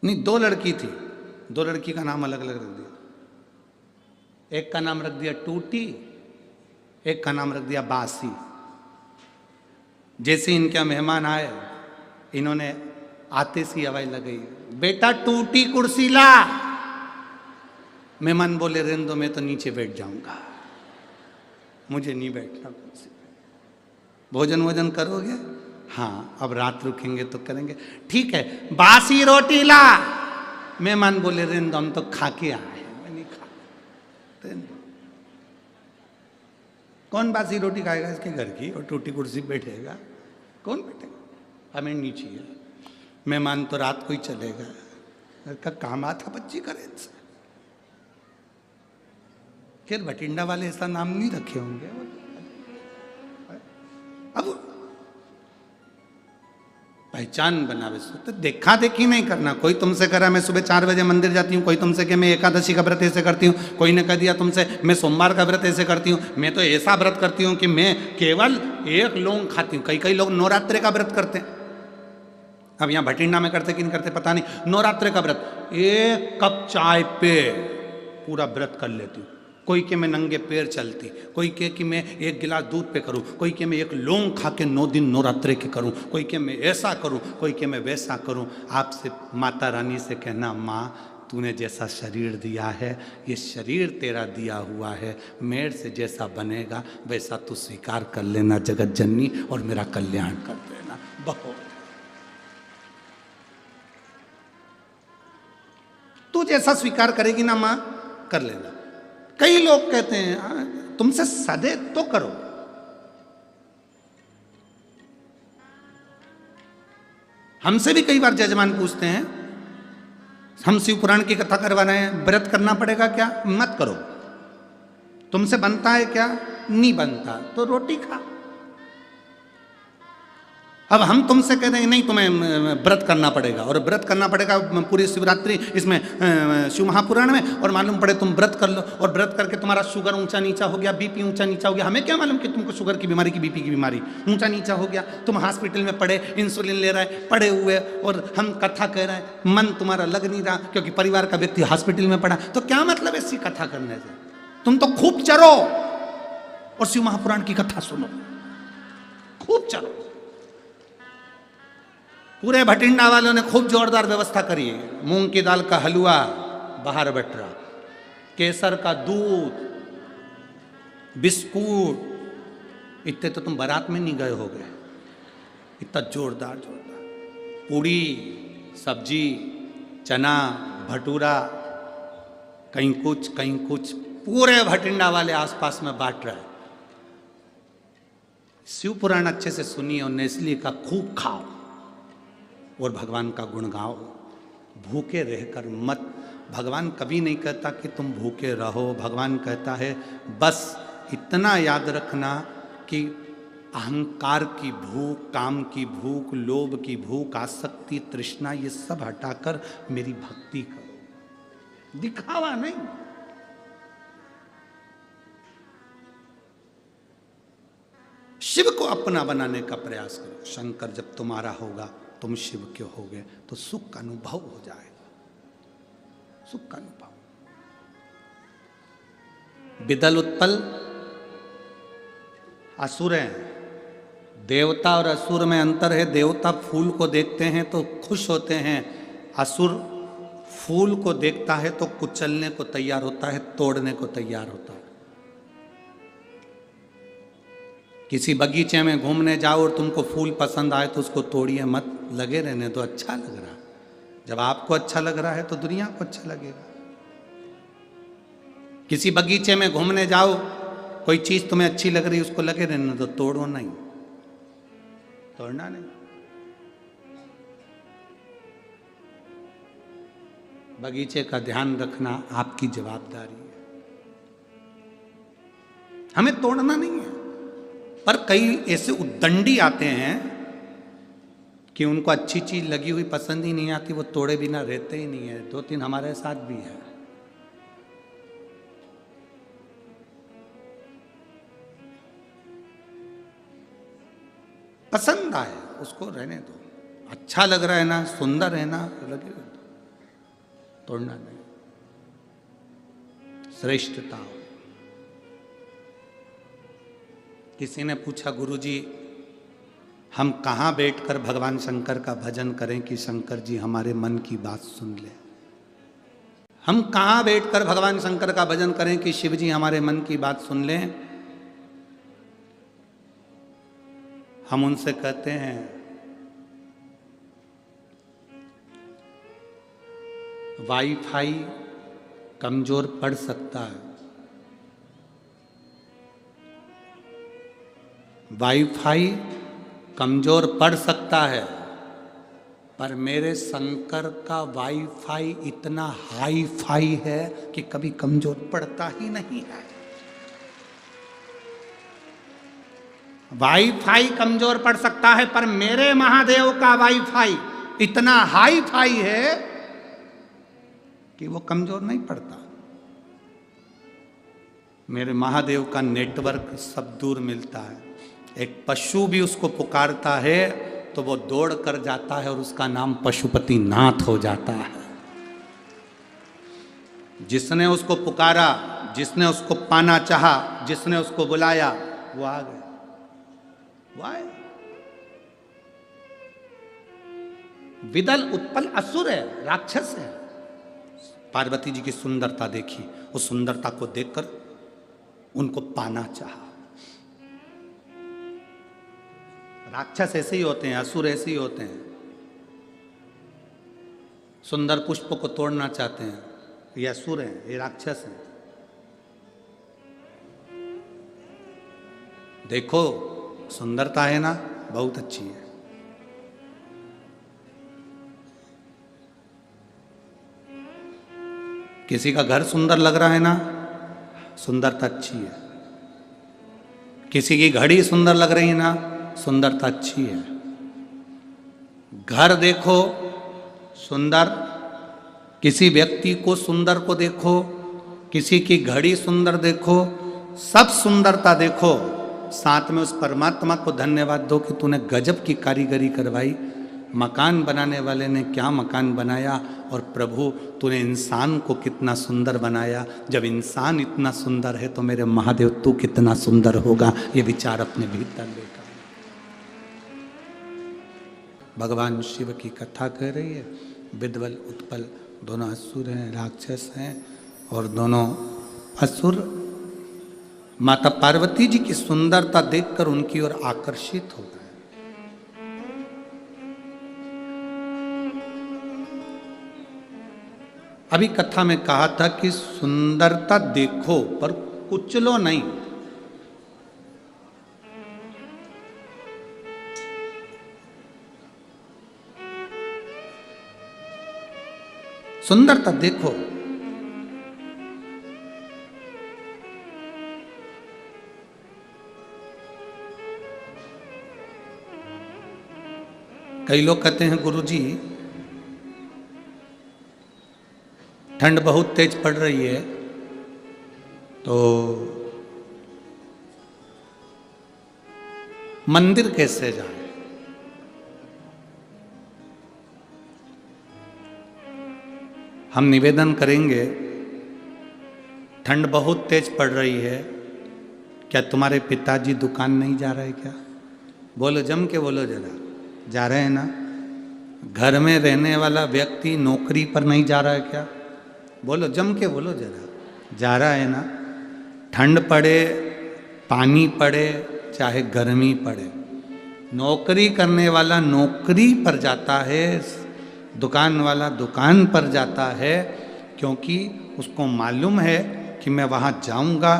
नहीं, 2 लड़की थी, 2 लड़की का नाम अलग अलग रख दिया। एक का नाम रख दिया टूटी, एक का नाम रख दिया बासी। जैसे इनके मेहमान आए, इन्होंने आते सी हवाई लगाई, बेटा टूटी कुर्सी ला। मेहमान बोले रहने दो, मैं तो नीचे बैठ जाऊंगा, मुझे नहीं बैठना कुर्सी पे। भोजन वोजन करोगे? हाँ, अब रात रुकेंगे तो करेंगे। ठीक है, बासी रोटी ला। मेहमान बोले रहने दो, हम तो खा के आए हैं, मैं नहीं खा। कौन बासी रोटी खाएगा इसके घर की? और टूटी कुर्सी बैठेगा? कौन बैठेगा? हमें नीचे है। मेहमान तो रात को ही चलेगा, घर का काम आता बच्ची करे। फिर भटिंडा वाले ऐसा नाम नहीं रखे होंगे। अब पहचान बनावे तो देखा देखी नहीं करना। कोई तुमसे करा मैं सुबह 4 बजे मंदिर जाती हूँ, कोई तुमसे कहे मैं एकादशी का व्रत ऐसे करती हूँ, कोई ने कह दिया तुमसे मैं सोमवार का व्रत ऐसे करती हूँ, मैं तो ऐसा व्रत करती हूँ कि मैं केवल 1 लौंग खाती हूँ। कई लोग नवरात्रे का व्रत करते हैं। अब यहाँ भटिंडा में करते कि नहीं करते पता नहीं, नवरात्रे का व्रत 1 कप चाय पे पूरा व्रत कर लेती हूँ। कोई के मैं नंगे पैर चलती, कोई के कि मैं 1 गिलास दूध पे करूं, कोई के मैं 1 लौंग खा के 9 दिन नवरात्रे के करूं, कोई के मैं ऐसा करूं, कोई के मैं वैसा करूं। आपसे माता रानी से कहना, माँ तूने जैसा शरीर दिया है, ये शरीर तेरा दिया हुआ है, मेरे से जैसा बनेगा वैसा तू स्वीकार कर लेना जगत जननी, और मेरा कल्याण कर देना। बहुत तू जैसा स्वीकार करेगी ना माँ, कर लेना। कई लोग कहते हैं तुमसे सदे तो करो। हमसे भी कई बार जजमान पूछते हैं, हम शिव पुराण की कथा करवा रहे हैं, व्रत करना पड़ेगा क्या? मत करो। तुमसे बनता है क्या? नहीं बनता तो रोटी खा। अब हम तुमसे कह देंगे नहीं तुम्हें व्रत करना पड़ेगा, और व्रत करना पड़ेगा पूरी शिवरात्रि इसमें शिव महापुराण में, और मालूम पड़े तुम व्रत कर लो, और व्रत करके तुम्हारा शुगर ऊंचा नीचा हो गया, बीपी ऊंचा नीचा हो गया। हमें क्या मालूम कि तुमको शुगर की बीमारी की बीपी की बीमारी ऊंचा नीचा हो गया। तुम हॉस्पिटल में पड़े, इंसुलिन ले रहे हैं, पड़े हुए, और हम कथा कह रहे हैं, मन तुम्हारा लग नहीं रहा क्योंकि परिवार का व्यक्ति हॉस्पिटल में पड़ा। तो क्या मतलब ऐसी कथा करने से? तुम तो खूब चरो और शिव महापुराण की कथा सुनो, खूब चलो। पूरे भटिंडा वालों ने खूब जोरदार व्यवस्था करी है। मूंग की दाल का हलवा, बाहर बैठ रहा, केसर का दूध, बिस्कुट, इतने तो तुम बारात में नहीं गए होगे, इतना जोरदार जोरदार पूड़ी, सब्जी, चना, भटूरा, कहीं कुछ, पूरे भटिंडा वाले आसपास में बांट रहा है। शिव पुराण अच्छे से सुनिए और नेस्ली का खूब खाओ और भगवान का गुण गाओ, भूखे रहकर मत। भगवान कभी नहीं कहता कि तुम भूखे रहो, भगवान कहता है बस इतना याद रखना कि अहंकार की भूख, काम की भूख, लोभ की भूख, आसक्ति, तृष्णा, ये सब हटाकर मेरी भक्ति करो, दिखावा नहीं। शिव को अपना बनाने का प्रयास करो। शंकर जब तुम्हारा होगा, तुम शिव के होगे तो सुख का अनुभव हो जाएगा, सुख का अनुभव। विदल उत्पल असुर हैं, देवता और असुर में अंतर है। देवता फूल को देखते हैं तो खुश होते हैं, असुर फूल को देखता है तो कुचलने को तैयार होता है, तोड़ने को तैयार होता है। किसी बगीचे में घूमने जाओ और तुमको फूल पसंद आए तो उसको तोड़िए मत, लगे रहने तो अच्छा लग रहा। जब आपको अच्छा लग रहा है तो दुनिया को अच्छा लगेगा। किसी बगीचे में घूमने जाओ, कोई चीज तुम्हें अच्छी लग रही, उसको लगे रहने तो तोड़ो नहीं, तोड़ना नहीं। बगीचे का ध्यान रखना आपकी जवाबदारी है, हमें तोड़ना नहीं है। पर कई ऐसे उद्दंडी आते हैं कि उनको अच्छी चीज लगी हुई पसंद ही नहीं आती, वो तोड़े बिना रहते ही नहीं है। 2-3 हमारे साथ भी है। पसंद आए उसको रहने दो, अच्छा लग रहा है ना, सुंदर है ना, लगे तोड़ना नहीं। श्रेष्ठता। किसी ने पूछा, गुरुजी हम कहाँ बैठकर भगवान शंकर का भजन करें कि शंकर जी हमारे मन की बात सुन ले। हम कहाँ बैठकर भगवान शंकर का भजन करें कि शिव जी हमारे मन की बात सुन लें। हम उनसे कहते हैं, वाईफाई कमजोर पड़ सकता है, वाईफाई कमजोर पड़ सकता है, पर मेरे शंकर का वाईफाई इतना हाई फाई है कि कभी कमजोर पड़ता ही नहीं है। वाईफाई कमजोर पड़ सकता है, पर मेरे महादेव का वाईफाई इतना हाई फाई है कि वो कमजोर नहीं पड़ता। मेरे महादेव का नेटवर्क सब दूर मिलता है। एक पशु भी उसको पुकारता है तो वो दौड़ कर जाता है और उसका नाम पशुपति नाथ हो जाता है। जिसने उसको पुकारा, जिसने उसको पाना चाहा, जिसने उसको बुलाया, वो आ गए, वो आए। विदल उत्पल असुर है, राक्षस है। पार्वती जी की सुंदरता देखी, उस सुंदरता को देखकर उनको पाना चाहा। राक्षस ऐसे ही होते हैं, असुर ऐसे ही होते हैं। सुंदर पुष्प को तोड़ना चाहते हैं, ये असुर हैं, ये राक्षस हैं। देखो सुंदरता है ना, बहुत अच्छी है। किसी का घर सुंदर लग रहा है ना, सुंदरता अच्छी है। किसी की घड़ी सुंदर लग रही है ना, सुंदरता अच्छी है। घर देखो सुंदर, किसी व्यक्ति को सुंदर को देखो, किसी की घड़ी सुंदर देखो, सब सुंदरता देखो, साथ में उस परमात्मा को धन्यवाद दो कि तूने गजब की कारीगरी करवाई। मकान बनाने वाले ने क्या मकान बनाया, और प्रभु तूने इंसान को कितना सुंदर बनाया। जब इंसान इतना सुंदर है तो मेरे महादेव तू कितना सुंदर होगा, ये विचार अपने भीतर लेकर। भगवान शिव की कथा कह रही है। विदवल उत्पल दोनों असुर हैं, राक्षस हैं, और दोनों असुर माता पार्वती जी की सुंदरता देखकर उनकी ओर आकर्षित हो गए। अभी कथा में कहा था कि सुंदरता देखो पर कुचलो नहीं। सुंदरता देखो, कई लोग कहते हैं गुरुजी ठंड बहुत तेज पड़ रही है तो मंदिर कैसे जाए। हम निवेदन करेंगे, ठंड बहुत तेज पड़ रही है, क्या तुम्हारे पिताजी दुकान नहीं जा रहे क्या? बोलो, जम के बोलो जरा, जा रहे हैं ना? घर में रहने वाला व्यक्ति नौकरी पर नहीं जा रहा है क्या? बोलो, जम के बोलो जरा, जा रहा है ना? ठंड पड़े, पानी पड़े, चाहे गर्मी पड़े, नौकरी करने वाला नौकरी पर जाता है, दुकान वाला दुकान पर जाता है, क्योंकि उसको मालूम है कि मैं वहाँ जाऊँगा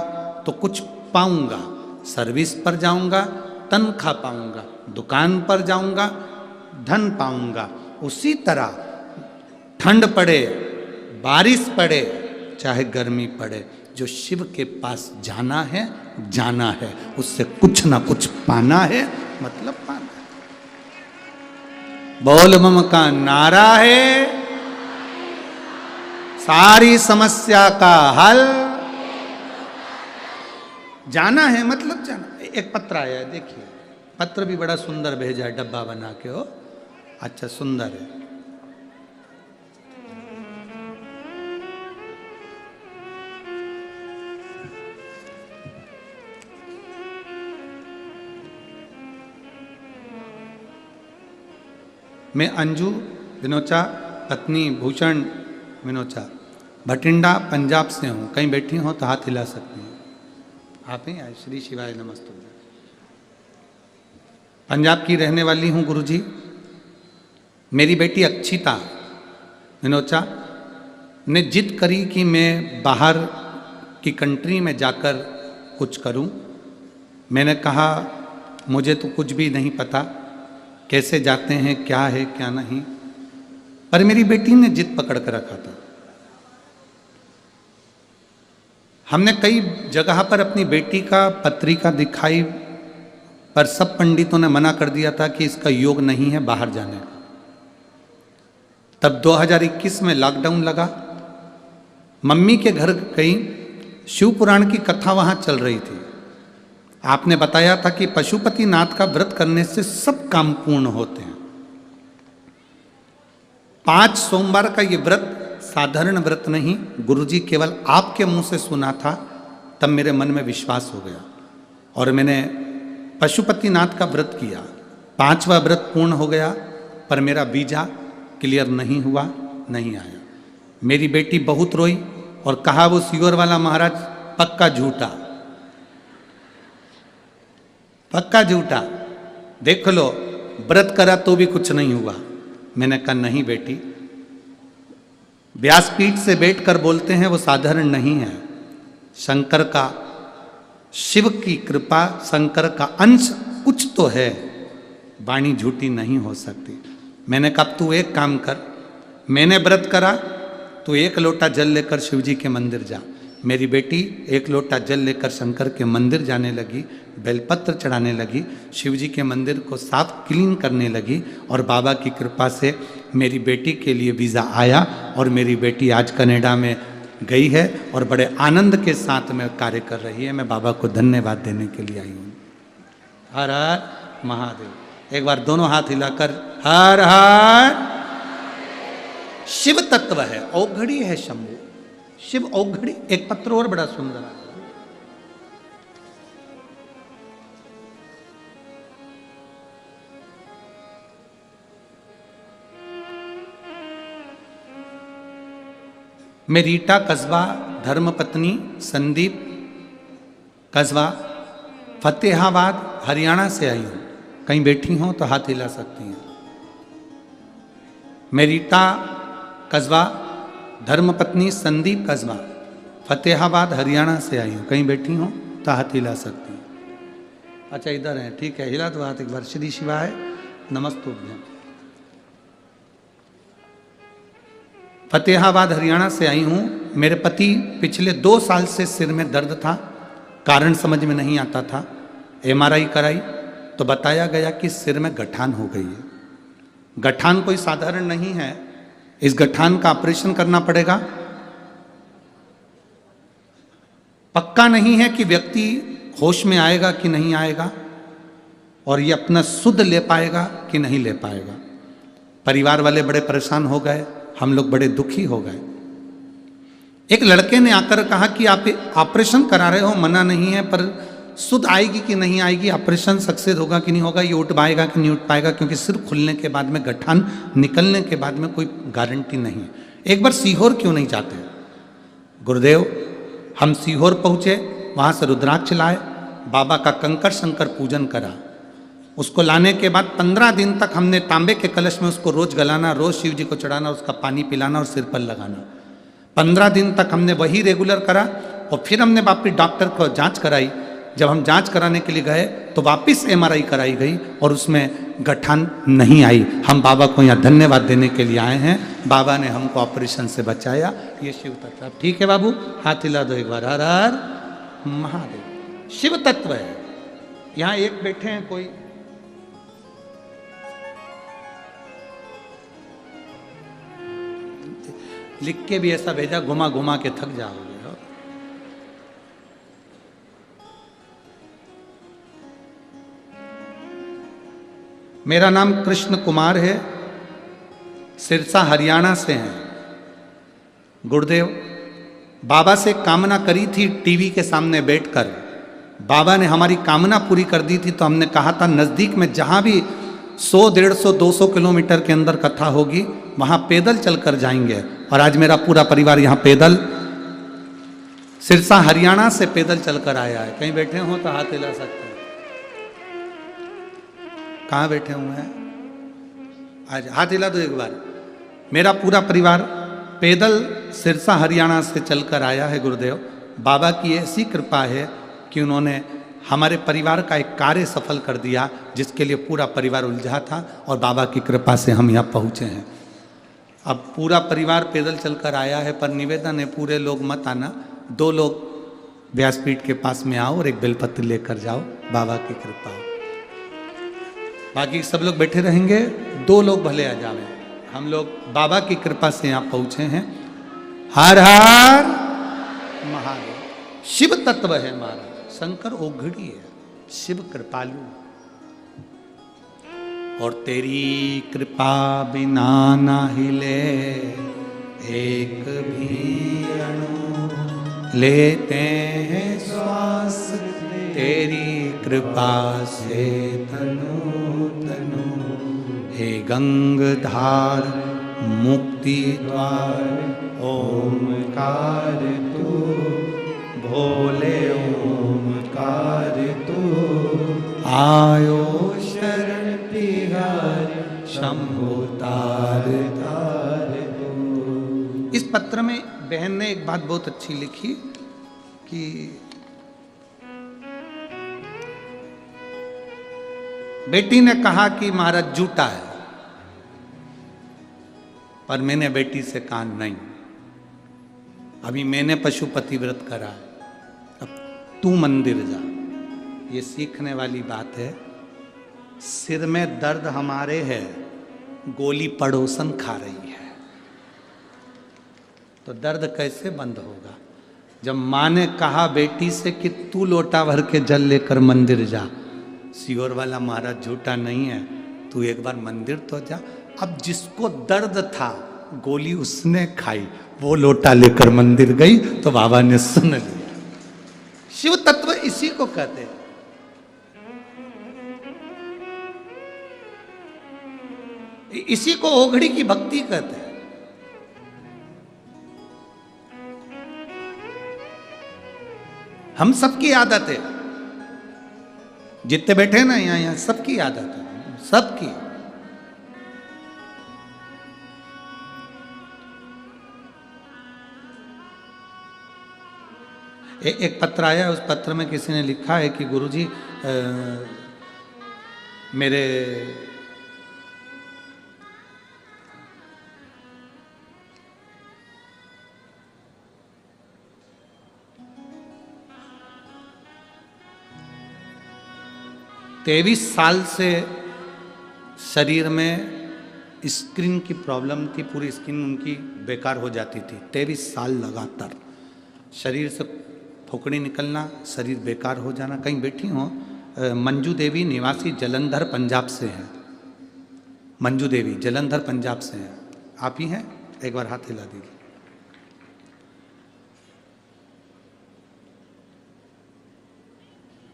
तो कुछ पाऊँगा। सर्विस पर जाऊँगा तनख्वाह पाऊँगा, दुकान पर जाऊँगा धन पाऊँगा। उसी तरह ठंड पड़े, बारिश पड़े, चाहे गर्मी पड़े, जो शिव के पास जाना है, जाना है, उससे कुछ ना कुछ पाना है, मतलब पाना है। बोल मम का नारा है, सारी समस्या का हल, जाना है मतलब जाना। एक पत्र आया है, देखिए, पत्र भी बड़ा सुंदर भेजा है, डब्बा बना के हो, अच्छा सुंदर है। मैं अंजू विनोचा, पत्नी भूषण विनोचा, भटिंडा पंजाब से हूँ। कहीं बैठी हो तो हाथ हिला सकती हैं। आप ही आए? श्री शिवाय नमस्तु। पंजाब की रहने वाली हूँ गुरुजी। मेरी बेटी अक्षिता विनोचा ने जिद करी कि मैं बाहर की कंट्री में जाकर कुछ करूं। मैंने कहा मुझे तो कुछ भी नहीं पता, कैसे जाते हैं, क्या है क्या नहीं, पर मेरी बेटी ने जिद पकड़ कर रखा था। हमने कई जगह पर अपनी बेटी का पत्रिका दिखाई, पर सब पंडितों ने मना कर दिया था कि इसका योग नहीं है बाहर जाने का। तब 2021 में लॉकडाउन लगा, मम्मी के घर गई, शिव पुराण की कथा वहां चल रही थी। आपने बताया था कि पशुपतिनाथ का व्रत करने से सब काम पूर्ण होते हैं। 5 सोमवार का ये व्रत साधारण व्रत नहीं, गुरुजी केवल आपके मुंह से सुना था, तब मेरे मन में विश्वास हो गया और मैंने पशुपतिनाथ का व्रत किया। 5वां व्रत पूर्ण हो गया, पर मेरा वीजा क्लियर नहीं हुआ, नहीं आया। मेरी बेटी बहुत रोई और कहा वो सीवर वाला महाराज पक्का झूठा, पक्का झूठा, देख लो व्रत करा तो भी कुछ नहीं हुआ। मैंने कहा नहीं बेटी, व्यासपीठ से बैठकर बोलते हैं वो साधारण नहीं है। शंकर का, शिव की कृपा, शंकर का अंश कुछ तो है, वाणी झूठी नहीं हो सकती। मैंने कहा तू एक काम कर, मैंने व्रत करा, तू 1 लोटा जल लेकर शिव जी के मंदिर जा। मेरी बेटी 1 लोटा जल लेकर शंकर के मंदिर जाने लगी, बेलपत्र चढ़ाने लगी, शिव जी के मंदिर को साफ क्लीन करने लगी और बाबा की कृपा से मेरी बेटी के लिए वीज़ा आया और मेरी बेटी आज कनाडा में गई है और बड़े आनंद के साथ में कार्य कर रही है। मैं बाबा को धन्यवाद देने के लिए आई हूँ। हर हर महादेव। एक बार दोनों हाथ हिलाकर हर हर। शिव तत्व है, औघड़ी है शंभु, शिव औघड़ी। एक पत्र और बड़ा सुंदर है, मैं रीटा कस्बा धर्मपत्नी संदीप कस्बा फतेहाबाद हरियाणा से आई हूँ। कहीं बैठी हों तो हाथ हिला सकती हैं। मैं रीटा कस्बा धर्मपत्नी संदीप कस्बा फतेहाबाद हरियाणा से आई हूँ। कहीं बैठी हों तो हाथ हिला सकती हैं। अच्छा इधर हैं, ठीक है, हिला दो हाथ एक बार। श्री शिवाय नमस्तुभ्यं। फतेहाबाद हरियाणा से आई हूँ। मेरे पति पिछले 2 साल से सिर में दर्द था, कारण समझ में नहीं आता था। MRI कराई तो बताया गया कि सिर में गठान हो गई है। गठान कोई साधारण नहीं है, इस गठान का ऑपरेशन करना पड़ेगा। पक्का नहीं है कि व्यक्ति होश में आएगा कि नहीं आएगा, और ये अपना शुद्ध ले पाएगा कि नहीं ले पाएगा। परिवार वाले बड़े परेशान हो गए, हम लोग बड़े दुखी हो गए। एक लड़के ने आकर कहा कि आप ऑपरेशन करा रहे हो, मना नहीं है, पर शुद्ध आएगी कि नहीं आएगी, ऑपरेशन सक्सेस होगा कि नहीं होगा, ये उठ पाएगा कि नहीं उठ पाएगा, क्योंकि सिर खुलने के बाद में गठान निकलने के बाद में कोई गारंटी नहीं है। एक बार सीहोर क्यों नहीं जाते? गुरुदेव, हम सीहोर पहुंचे, वहां से रुद्राक्ष लाए, बाबा का कंकर शंकर पूजन करा। उसको लाने के बाद 15 दिन तक हमने तांबे के कलश में उसको रोज गलाना, रोज शिव जी को चढ़ाना, उसका पानी पिलाना और सिर पर लगाना। 15 दिन तक हमने वही रेगुलर करा। और फिर हमने वापिस डॉक्टर को जांच कराई। जब हम जांच कराने के लिए गए तो वापिस MRI कराई गई और उसमें गठान नहीं आई। हम बाबा को यहाँ धन्यवाद देने के लिए आए हैं। बाबा ने हमको ऑपरेशन से बचाया। ये शिव तत्व। ठीक है बाबू, हाथ हिला दो एक बार। हर हर महादेव। शिव तत्व है। यहाँ एक बैठे हैं कोई, लिख के भी ऐसा भेजा, घुमा घुमा के थक जाओगे। मेरा नाम कृष्ण कुमार है, सिरसा हरियाणा से हैं। गुरुदेव, बाबा से कामना करी थी टीवी के सामने बैठकर। बाबा ने हमारी कामना पूरी कर दी थी। तो हमने कहा था नज़दीक में जहाँ भी 100, 150, 200 किलोमीटर के अंदर कथा होगी वहाँ पैदल चलकर जाएंगे। और आज मेरा पूरा परिवार यहाँ पैदल सिरसा हरियाणा से पैदल चलकर आया है। कहीं बैठे हो तो हाथ हिला सकते हैं। कहाँ बैठे हुए हैं? आज हाथ हिला दो एक बार। मेरा पूरा परिवार पैदल सिरसा हरियाणा से चलकर आया है। गुरुदेव, बाबा की ऐसी कृपा है कि उन्होंने हमारे परिवार का एक कार्य सफल कर दिया, जिसके लिए पूरा परिवार उलझा था, और बाबा की कृपा से हम यहाँ पहुँचे हैं। अब पूरा परिवार पैदल चलकर आया है, पर निवेदन है पूरे लोग मत आना। 2 लोग व्यासपीठ के पास में आओ और एक बेलपत्र लेकर जाओ। बाबा की कृपा हो। बाकी सब लोग बैठे रहेंगे, 2 लोग भले आ जावे। हम लोग बाबा की कृपा से यहाँ पहुँचे हैं। हर हर महादेव। शिव तत्व है महाराज। शंकर ओघड़ी है, शिव कृपालु। और तेरी कृपा बिना ना हिले एक भी अणु, लेते हैं श्वास तेरी कृपा से तनु तनु। हे गंगाधार मुक्ति द्वार ओमकार तू, भोले ओमकार तू। आयो शरण तिहार शंभु तार तार तू। इस पत्र में बहन ने एक बात बहुत अच्छी लिखी कि बेटी ने कहा कि महाराज झूठा है, पर मैंने बेटी से कहा नहीं, अभी मैंने पशुपति व्रत करा, अब तू मंदिर जा। ये सीखने वाली बात है। सिर में दर्द हमारे है, गोली पड़ोसन खा रही है, तो दर्द कैसे बंद होगा? जब माँ ने कहा बेटी से कि तू लोटा भर के जल लेकर मंदिर जा, सीहोर वाला महाराज झूठा नहीं है, तू एक बार मंदिर तो जा। अब जिसको दर्द था गोली उसने खाई, वो लोटा लेकर मंदिर गई तो बाबा ने सुन लिया। शिव तत्व इसी को कहते हैं। इसी को ओघड़ी की भक्ति कहते हैं। हम सबकी आदत है, जितने बैठे ना यहाँ सबकी आदत है, सबकी। एक पत्र आया, उस पत्र में किसी ने लिखा है कि गुरुजी मेरे तेईस साल से शरीर में स्किन की प्रॉब्लम थी, पूरी स्किन उनकी बेकार हो जाती थी। 23 साल लगातार शरीर से फुकड़ी निकलना, शरीर बेकार हो जाना। कहीं बैठी हो, मंजू देवी निवासी जलंधर पंजाब से हैं। मंजू देवी जलंधर पंजाब से हैं। आप ही हैं? एक बार हाथ हिला दीजिए।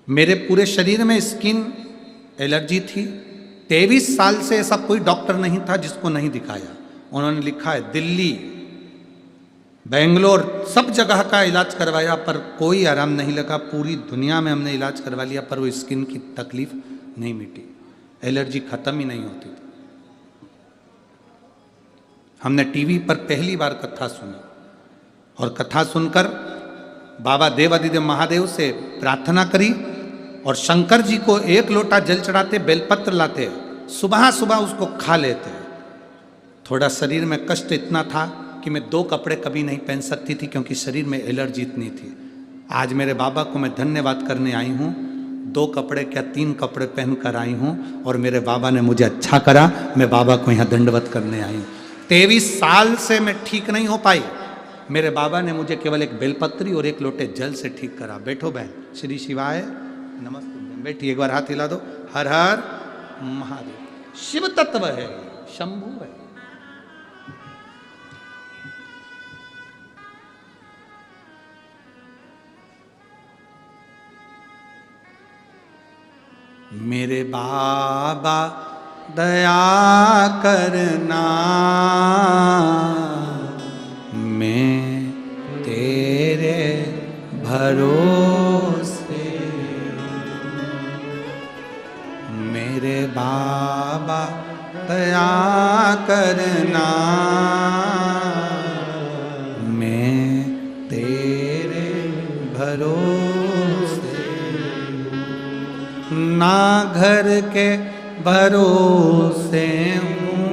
मेरे पूरे शरीर में स्किन एलर्जी थी। 23 साल से ऐसा कोई डॉक्टर नहीं था जिसको नहीं दिखाया। उन्होंने लिखा है दिल्ली, बेंगलोर, सब जगह का इलाज करवाया पर कोई आराम नहीं लगा। पूरी दुनिया में हमने इलाज करवा लिया पर वो स्किन की तकलीफ नहीं मिटी, एलर्जी खत्म ही नहीं होती थी। हमने टीवी पर पहली बार कथा सुनी और कथा सुनकर बाबा देवादिदेव महादेव से प्रार्थना करी और शंकर जी को 1 लोटा जल चढ़ाते, बेलपत्र लाते, सुबह सुबह उसको खा लेते। थोड़ा शरीर में कष्ट इतना था कि मैं 2 कपड़े कभी नहीं पहन सकती थी क्योंकि शरीर में एलर्जी इतनी थी। आज मेरे बाबा को मैं धन्यवाद करने आई हूँ। 2 कपड़े क्या 3 कपड़े पहन कर आई हूँ और मेरे बाबा ने मुझे अच्छा करा। मैं बाबा को यहाँ दंडवत करने आई हूँ। 23 साल से मैं ठीक नहीं हो पाई। मेरे बाबा ने मुझे केवल एक बेलपत्री और 1 लोटे जल से ठीक करा। बैठो बहन। श्री शिवाय नमस्ते। बैठी, एक बार हाथ हिला दो। हर हर महादेव। शिव तत्व है, शंभु है। मेरे बाबा दया करना, मैं तेरे भरोसे। मेरे बाबा दया करना, मैं तेरे भरोसे। ना घर के भरोसे हूँ,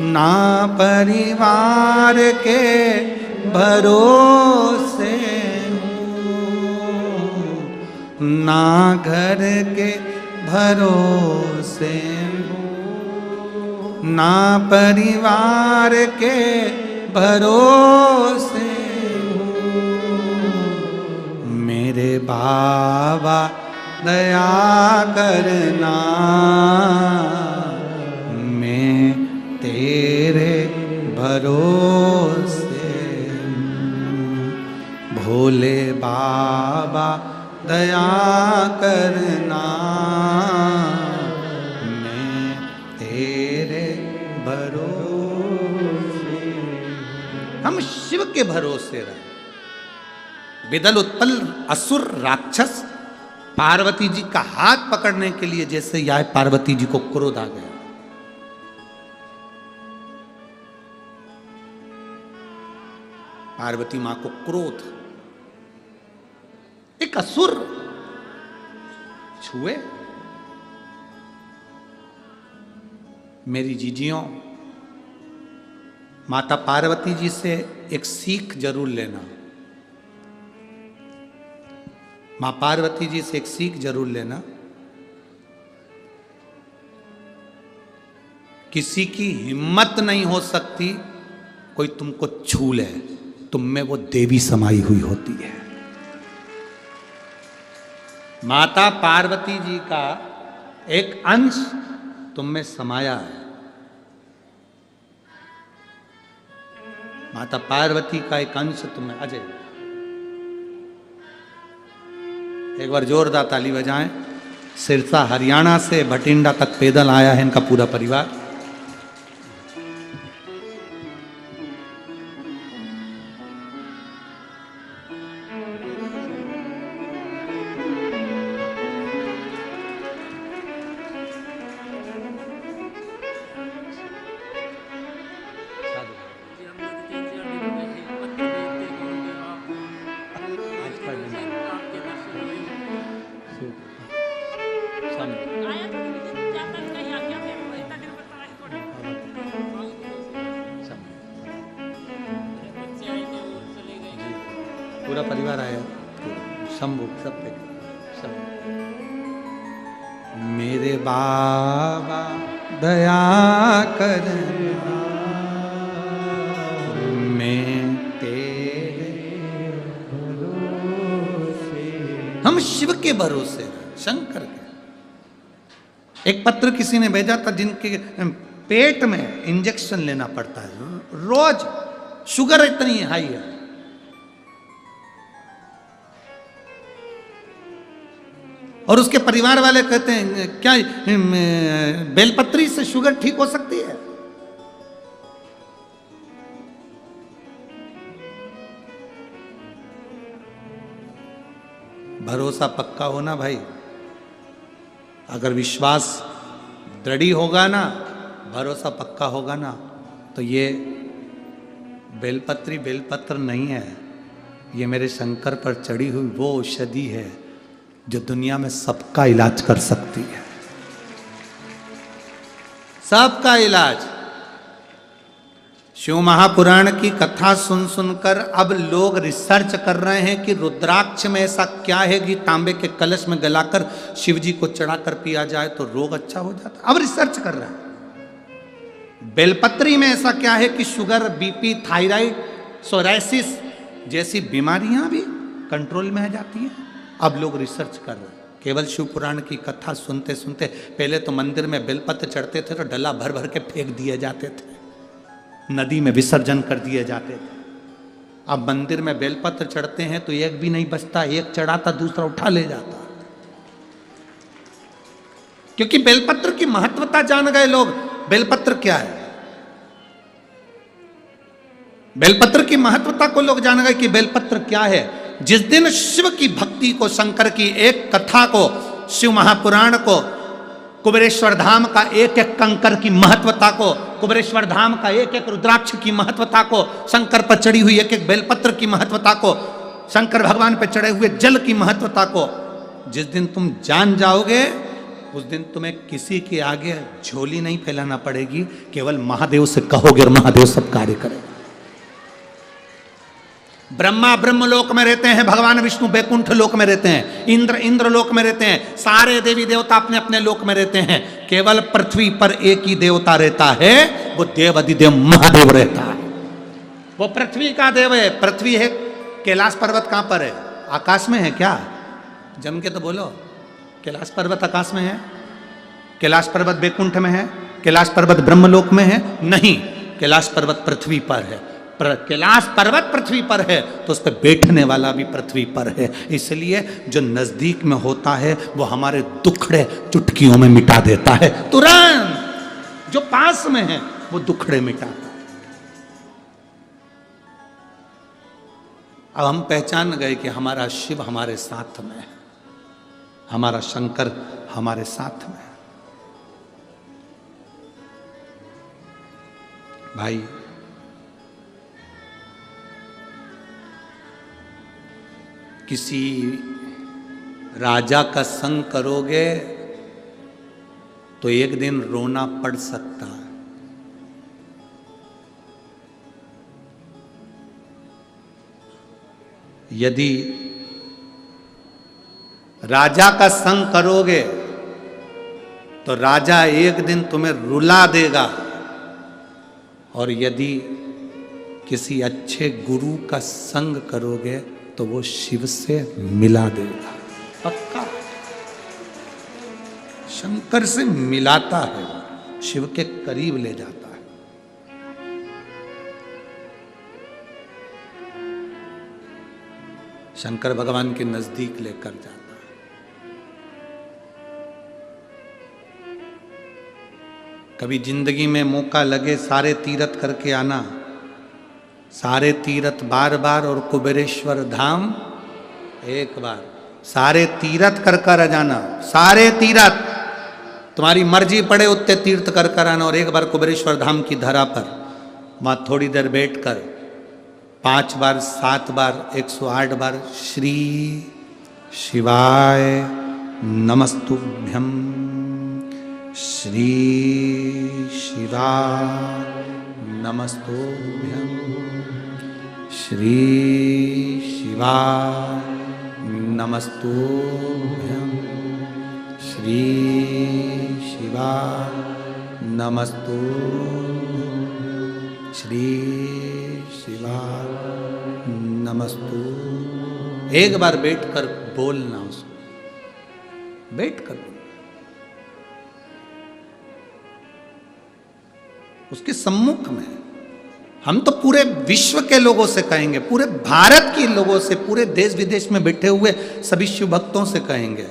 ना परिवार के भरोसे हूँ, ना घर के भरोसे हूँ, ना परिवार के भरोसे हूँ। मेरे बाबा दया करना, मैं तेरे भरोसे हूँ। भोले बाबा दया करना, मैं तेरे भरोसे। हम शिव के भरोसे रहे। विदल उत्पल असुर राक्षस पार्वती जी का हाथ पकड़ने के लिए जैसे यह पार्वती जी को क्रोध आ गया। पार्वती मां को क्रोध, एक असुर छुए। मेरी जीजियों, माता पार्वती जी से एक सीख जरूर लेना। मां पार्वती जी से एक सीख जरूर लेना। किसी की हिम्मत नहीं हो सकती कोई तुमको छू ले, तुम में वो देवी समाई हुई होती है। माता पार्वती जी का एक अंश तुम में समाया है। माता पार्वती का एक अंश तुम में। अजय एक बार जोरदार ताली बजाएं। सिरसा हरियाणा से भटिंडा तक पैदल आया है इनका पूरा परिवार। पूरा परिवार आया, शंभू सब पे सब। मेरे बाबा दया कर, मैं तेरे भरोसे, हम शिव के भरोसे, शंकर के। एक पत्र किसी ने भेजा था जिनके पेट में इंजेक्शन लेना पड़ता है रोज, शुगर इतनी हाई है। और उसके परिवार वाले कहते हैं क्या बेलपत्री से शुगर ठीक हो सकती है? भरोसा पक्का होना भाई, अगर विश्वास दृढ़ होगा ना, भरोसा पक्का होगा ना, तो ये बेलपत्री बेलपत्र नहीं है, ये मेरे शंकर पर चढ़ी हुई वो औषधि है जो दुनिया में सबका इलाज कर सकती है, सबका इलाज। शिव महापुराण की कथा सुन सुनकर अब लोग रिसर्च कर रहे हैं कि रुद्राक्ष में ऐसा क्या है कि तांबे के कलश में गलाकर शिव जी को चढ़ाकर पिया जाए तो रोग अच्छा हो जाता है। अब रिसर्च कर रहा है। बेलपत्री में ऐसा क्या है कि शुगर, बीपी, थायराइड, सोराइसिस जैसी बीमारियां भी कंट्रोल में आ जाती हैं। अब लोग रिसर्च कर रहे हैं। केवल शिव पुराण की कथा सुनते सुनते पहले तो मंदिर में बेलपत्र चढ़ते थे तो डला भर भर के फेंक दिए जाते थे, नदी में विसर्जन कर दिए जाते थे। अब मंदिर में बेलपत्र चढ़ते हैं तो एक भी नहीं बचता, एक चढ़ाता दूसरा उठा ले जाता, क्योंकि बेलपत्र की महत्वता जान गए लोग। बेलपत्र क्या है? बेलपत्र की महत्वता को लोग जान गए कि बेलपत्र क्या है। जिस दिन शिव की भक्ति को, शंकर की एक कथा को, शिव महापुराण को, कुबेरेश्वर धाम का एक एक कंकर की महत्वता को, कुबेरेश्वर धाम का एक एक रुद्राक्ष की महत्वता को, शंकर पर चढ़ी हुई एक एक बेलपत्र की महत्वता को, शंकर भगवान पर चढ़े हुए जल की महत्वता को जिस दिन तुम जान जाओगे, उस दिन तुम्हें किसी के आगे झोली नहीं फैलाना पड़ेगी, केवल महादेव से कहोगे और महादेव सब कार्य करेगा। ब्रह्मा ब्रह्मलोक में रहते हैं, भगवान विष्णु बैकुंठ लोक में रहते हैं, इंद्र इंद्र लोक में रहते हैं, सारे देवी देवता अपने अपने लोक में रहते हैं। केवल पृथ्वी पर एक ही देवता रहता है, वो देव अधिदेव महादेव रहता है। वो पृथ्वी का देव है। पृथ्वी है, कैलाश पर्वत कहां पर है? आकाश में है क्या? जम के तो बोलो। कैलाश पर्वत आकाश में है? कैलाश पर्वत बैकुंठ में है? कैलाश पर्वत ब्रह्मलोक में है? नहीं, कैलाश पर्वत पृथ्वी पर है। कैलाश पर्वत पृथ्वी पर है तो उस पर बैठने वाला भी पृथ्वी पर है। इसलिए जो नजदीक में होता है वो हमारे दुखड़े चुटकियों में मिटा देता है तुरंत। जो पास में है वो दुखड़े मिटाता है। अब हम पहचान गए कि हमारा शिव हमारे साथ में है, हमारा शंकर हमारे साथ में है। भाई किसी राजा का संग करोगे तो एक दिन रोना पड़ सकता है। यदि राजा का संग करोगे तो राजा एक दिन तुम्हें रुला देगा, और यदि किसी अच्छे गुरु का संग करोगे तो वो शिव से मिला देगा, पक्का। शंकर से मिलाता है, शिव के करीब ले जाता है। शंकर भगवान के नजदीक लेकर जाता है। कभी जिंदगी में मौका लगे सारे तीर्थ करके आना, सारे तीर्थ बार बार और कुबेरेश्वर धाम एक बार। सारे तीर्थ कर कर आ जाना, सारे तीर्थ तुम्हारी मर्जी पड़े उतने तीर्थ कर कर आना, और एक बार कुबेरेश्वर धाम की धरा पर वहां थोड़ी देर बैठकर 5 बार 7 बार 108 बार श्री शिवाय नमस्तुभ्यम, श्री शिवाय नमस्तुभ्यम, श्री शिवाय नमस्तुभ्यं। श्री शिवाय नमस्तुभ्यं। श्री शिवाय नमस्तु। एक बार बैठकर बोलना उसको, बैठकर बोलना, उसके सम्मुख में। हम तो पूरे विश्व के लोगों से कहेंगे, पूरे भारत के लोगों से, पूरे देश विदेश में बैठे हुए सभी शिव भक्तों से कहेंगे,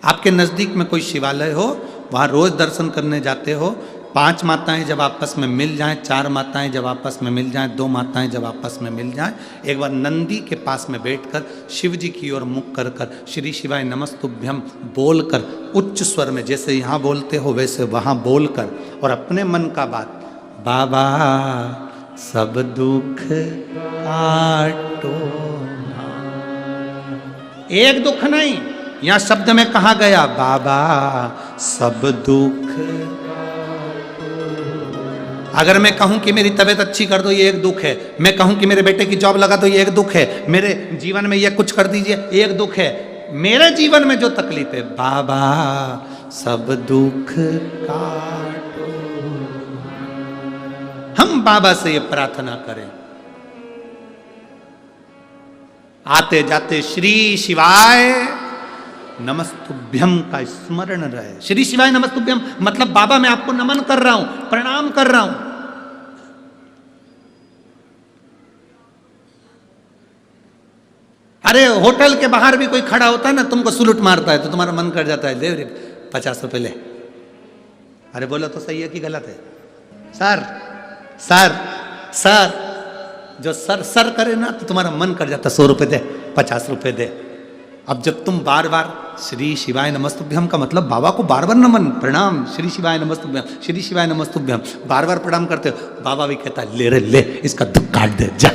आपके नजदीक में कोई शिवालय हो, वहां रोज दर्शन करने जाते हो, 5 माताएं जब आपस में मिल जाएं, 4 माताएं जब आपस में मिल जाएं, 2 माताएं जब आपस में मिल जाएं, एक बार नंदी के पास में बैठकर शिव जी की ओर मुख कर कर श्री शिवाय नमस्तुभ्यं बोलकर, उच्च स्वर में जैसे यहाँ बोलते हो वैसे वहाँ बोलकर, और अपने मन का बात, बाबा सब दुख काटो। एक दुख नहीं, यहाँ शब्द में कहा गया बाबा सब दुख। अगर मैं कहूं कि मेरी तबीयत अच्छी कर दो, ये एक दुख है। मैं कहूं कि मेरे बेटे की जॉब लगा दो, ये एक दुख है। मेरे जीवन में ये कुछ कर दीजिए, एक दुख है। मेरे जीवन में जो तकलीफ है, बाबा सब दुख काटो। हम बाबा से ये प्रार्थना करें, आते जाते श्री शिवाय नमस्तुभ्यम का स्मरण रहे। श्री शिवाय नमस्तुभ्यम मतलब बाबा मैं आपको नमन कर रहा हूं, प्रणाम कर रहा हूं। अरे होटल के बाहर भी कोई खड़ा होता है ना, तुमको सलूट मारता है तो तुम्हारा मन कर जाता है, ले रे 50 रुपए ले। अरे बोलो तो सही है कि गलत है? सर सर सर, जो सर सर करे ना तो तुम्हारा मन कर जाता 100 रुपए दे, 50 रुपए दे। अब जब तुम बार बार श्री शिवाय नमस्तुभ्यम का मतलब बाबा को बार बार नमन प्रणाम, श्री शिवाय नमस्तुभ्यम, श्री शिवाय नमस्तुभ्यम बार बार प्रणाम करते हो, बाबा भी कहता है ले रे ले, इसका दुख काट दे, जा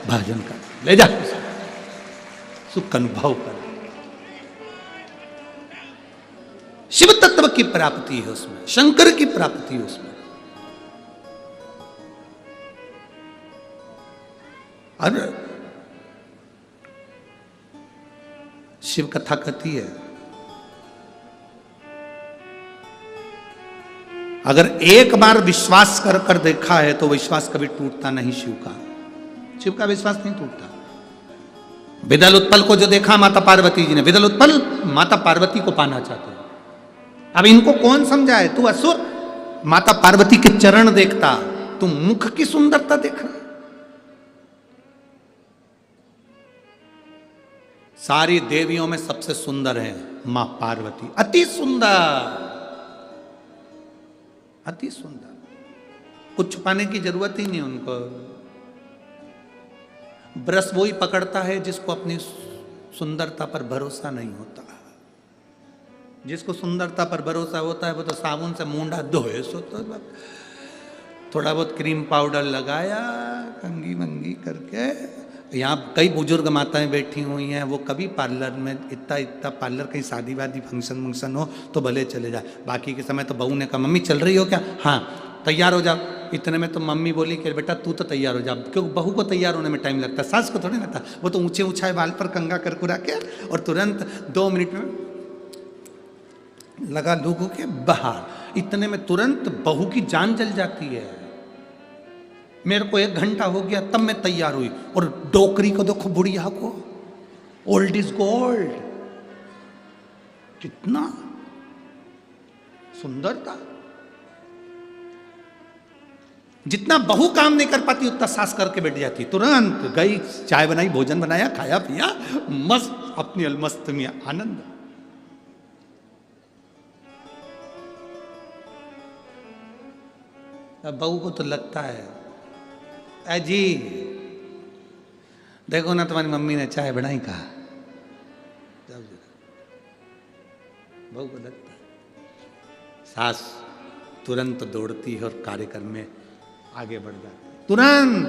भाजन कर ले, जा सुख अनुभव कर। शिव तत्व की प्राप्ति है उसमें, शंकर की प्राप्ति है उसमें। अरे शिव कथा कहती है, अगर एक बार विश्वास कर कर देखा है तो विश्वास कभी टूटता नहीं शिव का। शिव का विश्वास नहीं टूटता। विदल उत्पल को जो देखा माता पार्वती जी ने, विदल उत्पल माता पार्वती को पाना चाहते हैं। अब इनको कौन समझाए? तू असुर माता पार्वती के चरण देखता, तू मुख की सुंदरता देखा। सारी देवियों में सबसे सुंदर है मां पार्वती, अति सुंदर, अति सुंदर। कुछ छुपाने की जरूरत ही नहीं उनको। ब्रश वही पकड़ता है जिसको अपनी सुंदरता पर भरोसा नहीं होता। जिसको सुंदरता पर भरोसा होता है वो तो साबुन से मुंडा धोए, सो तो थोड़ा बहुत क्रीम पाउडर लगाया, कंगी मंगी करके। यहाँ कई बुजुर्ग माताएं बैठी हुई हैं, वो कभी पार्लर में इतना इतना पार्लर, कहीं शादी वादी फंक्शन हो तो भले चले जाए। बाकी के समय तो बहू ने कहा मम्मी चल रही हो क्या? हाँ तैयार हो जाओ। इतने में तो मम्मी बोली कि बेटा तू तो तैयार हो जा, क्योंकि बहू को तैयार होने में टाइम लगता है, सास को थोड़ी लगता। वो तो ऊंचे ऊंचाए बाल पर कंगा कर कुरा के और तुरंत 2 मिनट में लगा लोगों के बाहर। इतने में तुरंत बहू की जान जल जाती है। मेरे को 1 घंटा हो गया तब मैं तैयार हुई, और डोकरी को देखो, बुढ़िया को, ओल्ड इज गोल्ड, कितना सुंदर था। जितना बहू काम नहीं कर पाती उतना सास करके बैठ जाती। तुरंत गई, चाय बनाई, भोजन बनाया, खाया पिया, मस्त अपनी अलमस्त में आनंद। अब बहू को तो लगता है अजी देखो ना तुम्हारी मम्मी ने चाय बनाई, कहा बहू को लगता है। सास तुरंत दौड़ती है और कार्यक्रम में आगे बढ़ जाती है। तुरंत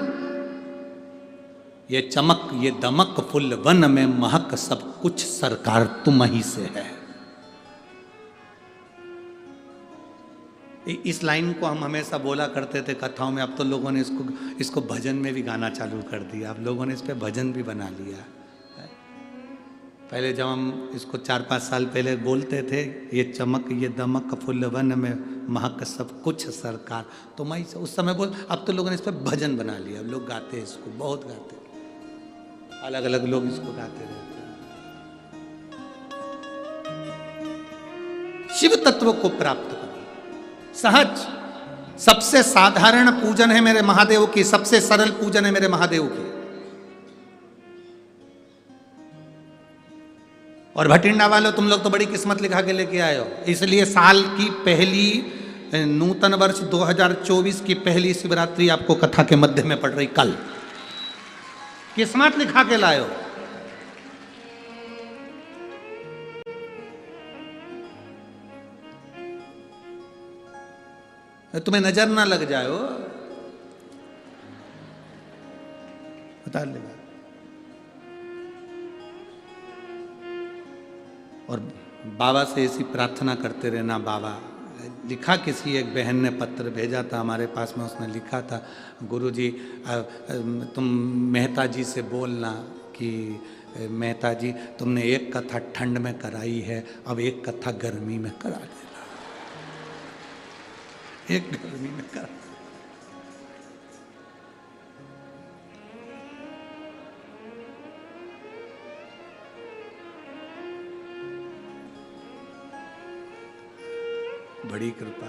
ये चमक ये दमक फुल वन में महक, सब कुछ सरकार तुम ही से है। इस लाइन को हम हमेशा बोला करते थे कथाओं में, अब तो लोगों ने इसको भजन में भी गाना चालू कर दिया, अब लोगों ने इस पे भजन भी बना लिया। पहले जब हम इसको 4-5 साल पहले बोलते थे, ये चमक ये दमक फुलवन में महक सब कुछ सरकार, तो मैं उस समय बोल, अब तो लोगों ने इस पर भजन बना लिया, अब लोग गाते हैं इसको, बहुत गाते हैं, अलग अलग लोग इसको गाते रहते हैं। शिव तत्व को प्राप्त करो सहज, सबसे साधारण पूजन है मेरे महादेव की, सबसे सरल पूजन है मेरे महादेव की। और भटिंडा वालों, तुम लोग तो बड़ी किस्मत लिखा के लेके आए हो, इसलिए साल की पहली नूतन वर्ष 2024 की पहली शिवरात्रि आपको कथा के मध्य में पड़ रही कल, किस्मत लिखा के लाए हो। तुम्हें नजर ना लग जाए हो, बता लेगा। और बाबा से ऐसी प्रार्थना करते रहना, बाबा, लिखा किसी एक बहन ने पत्र भेजा था हमारे पास में, उसने लिखा था, गुरुजी तुम मेहता जी से बोलना कि मेहता जी तुमने एक कथा ठंड में कराई है, अब एक कथा गर्मी में करा देना, एक गर्मी में करा। बड़ी कृपा।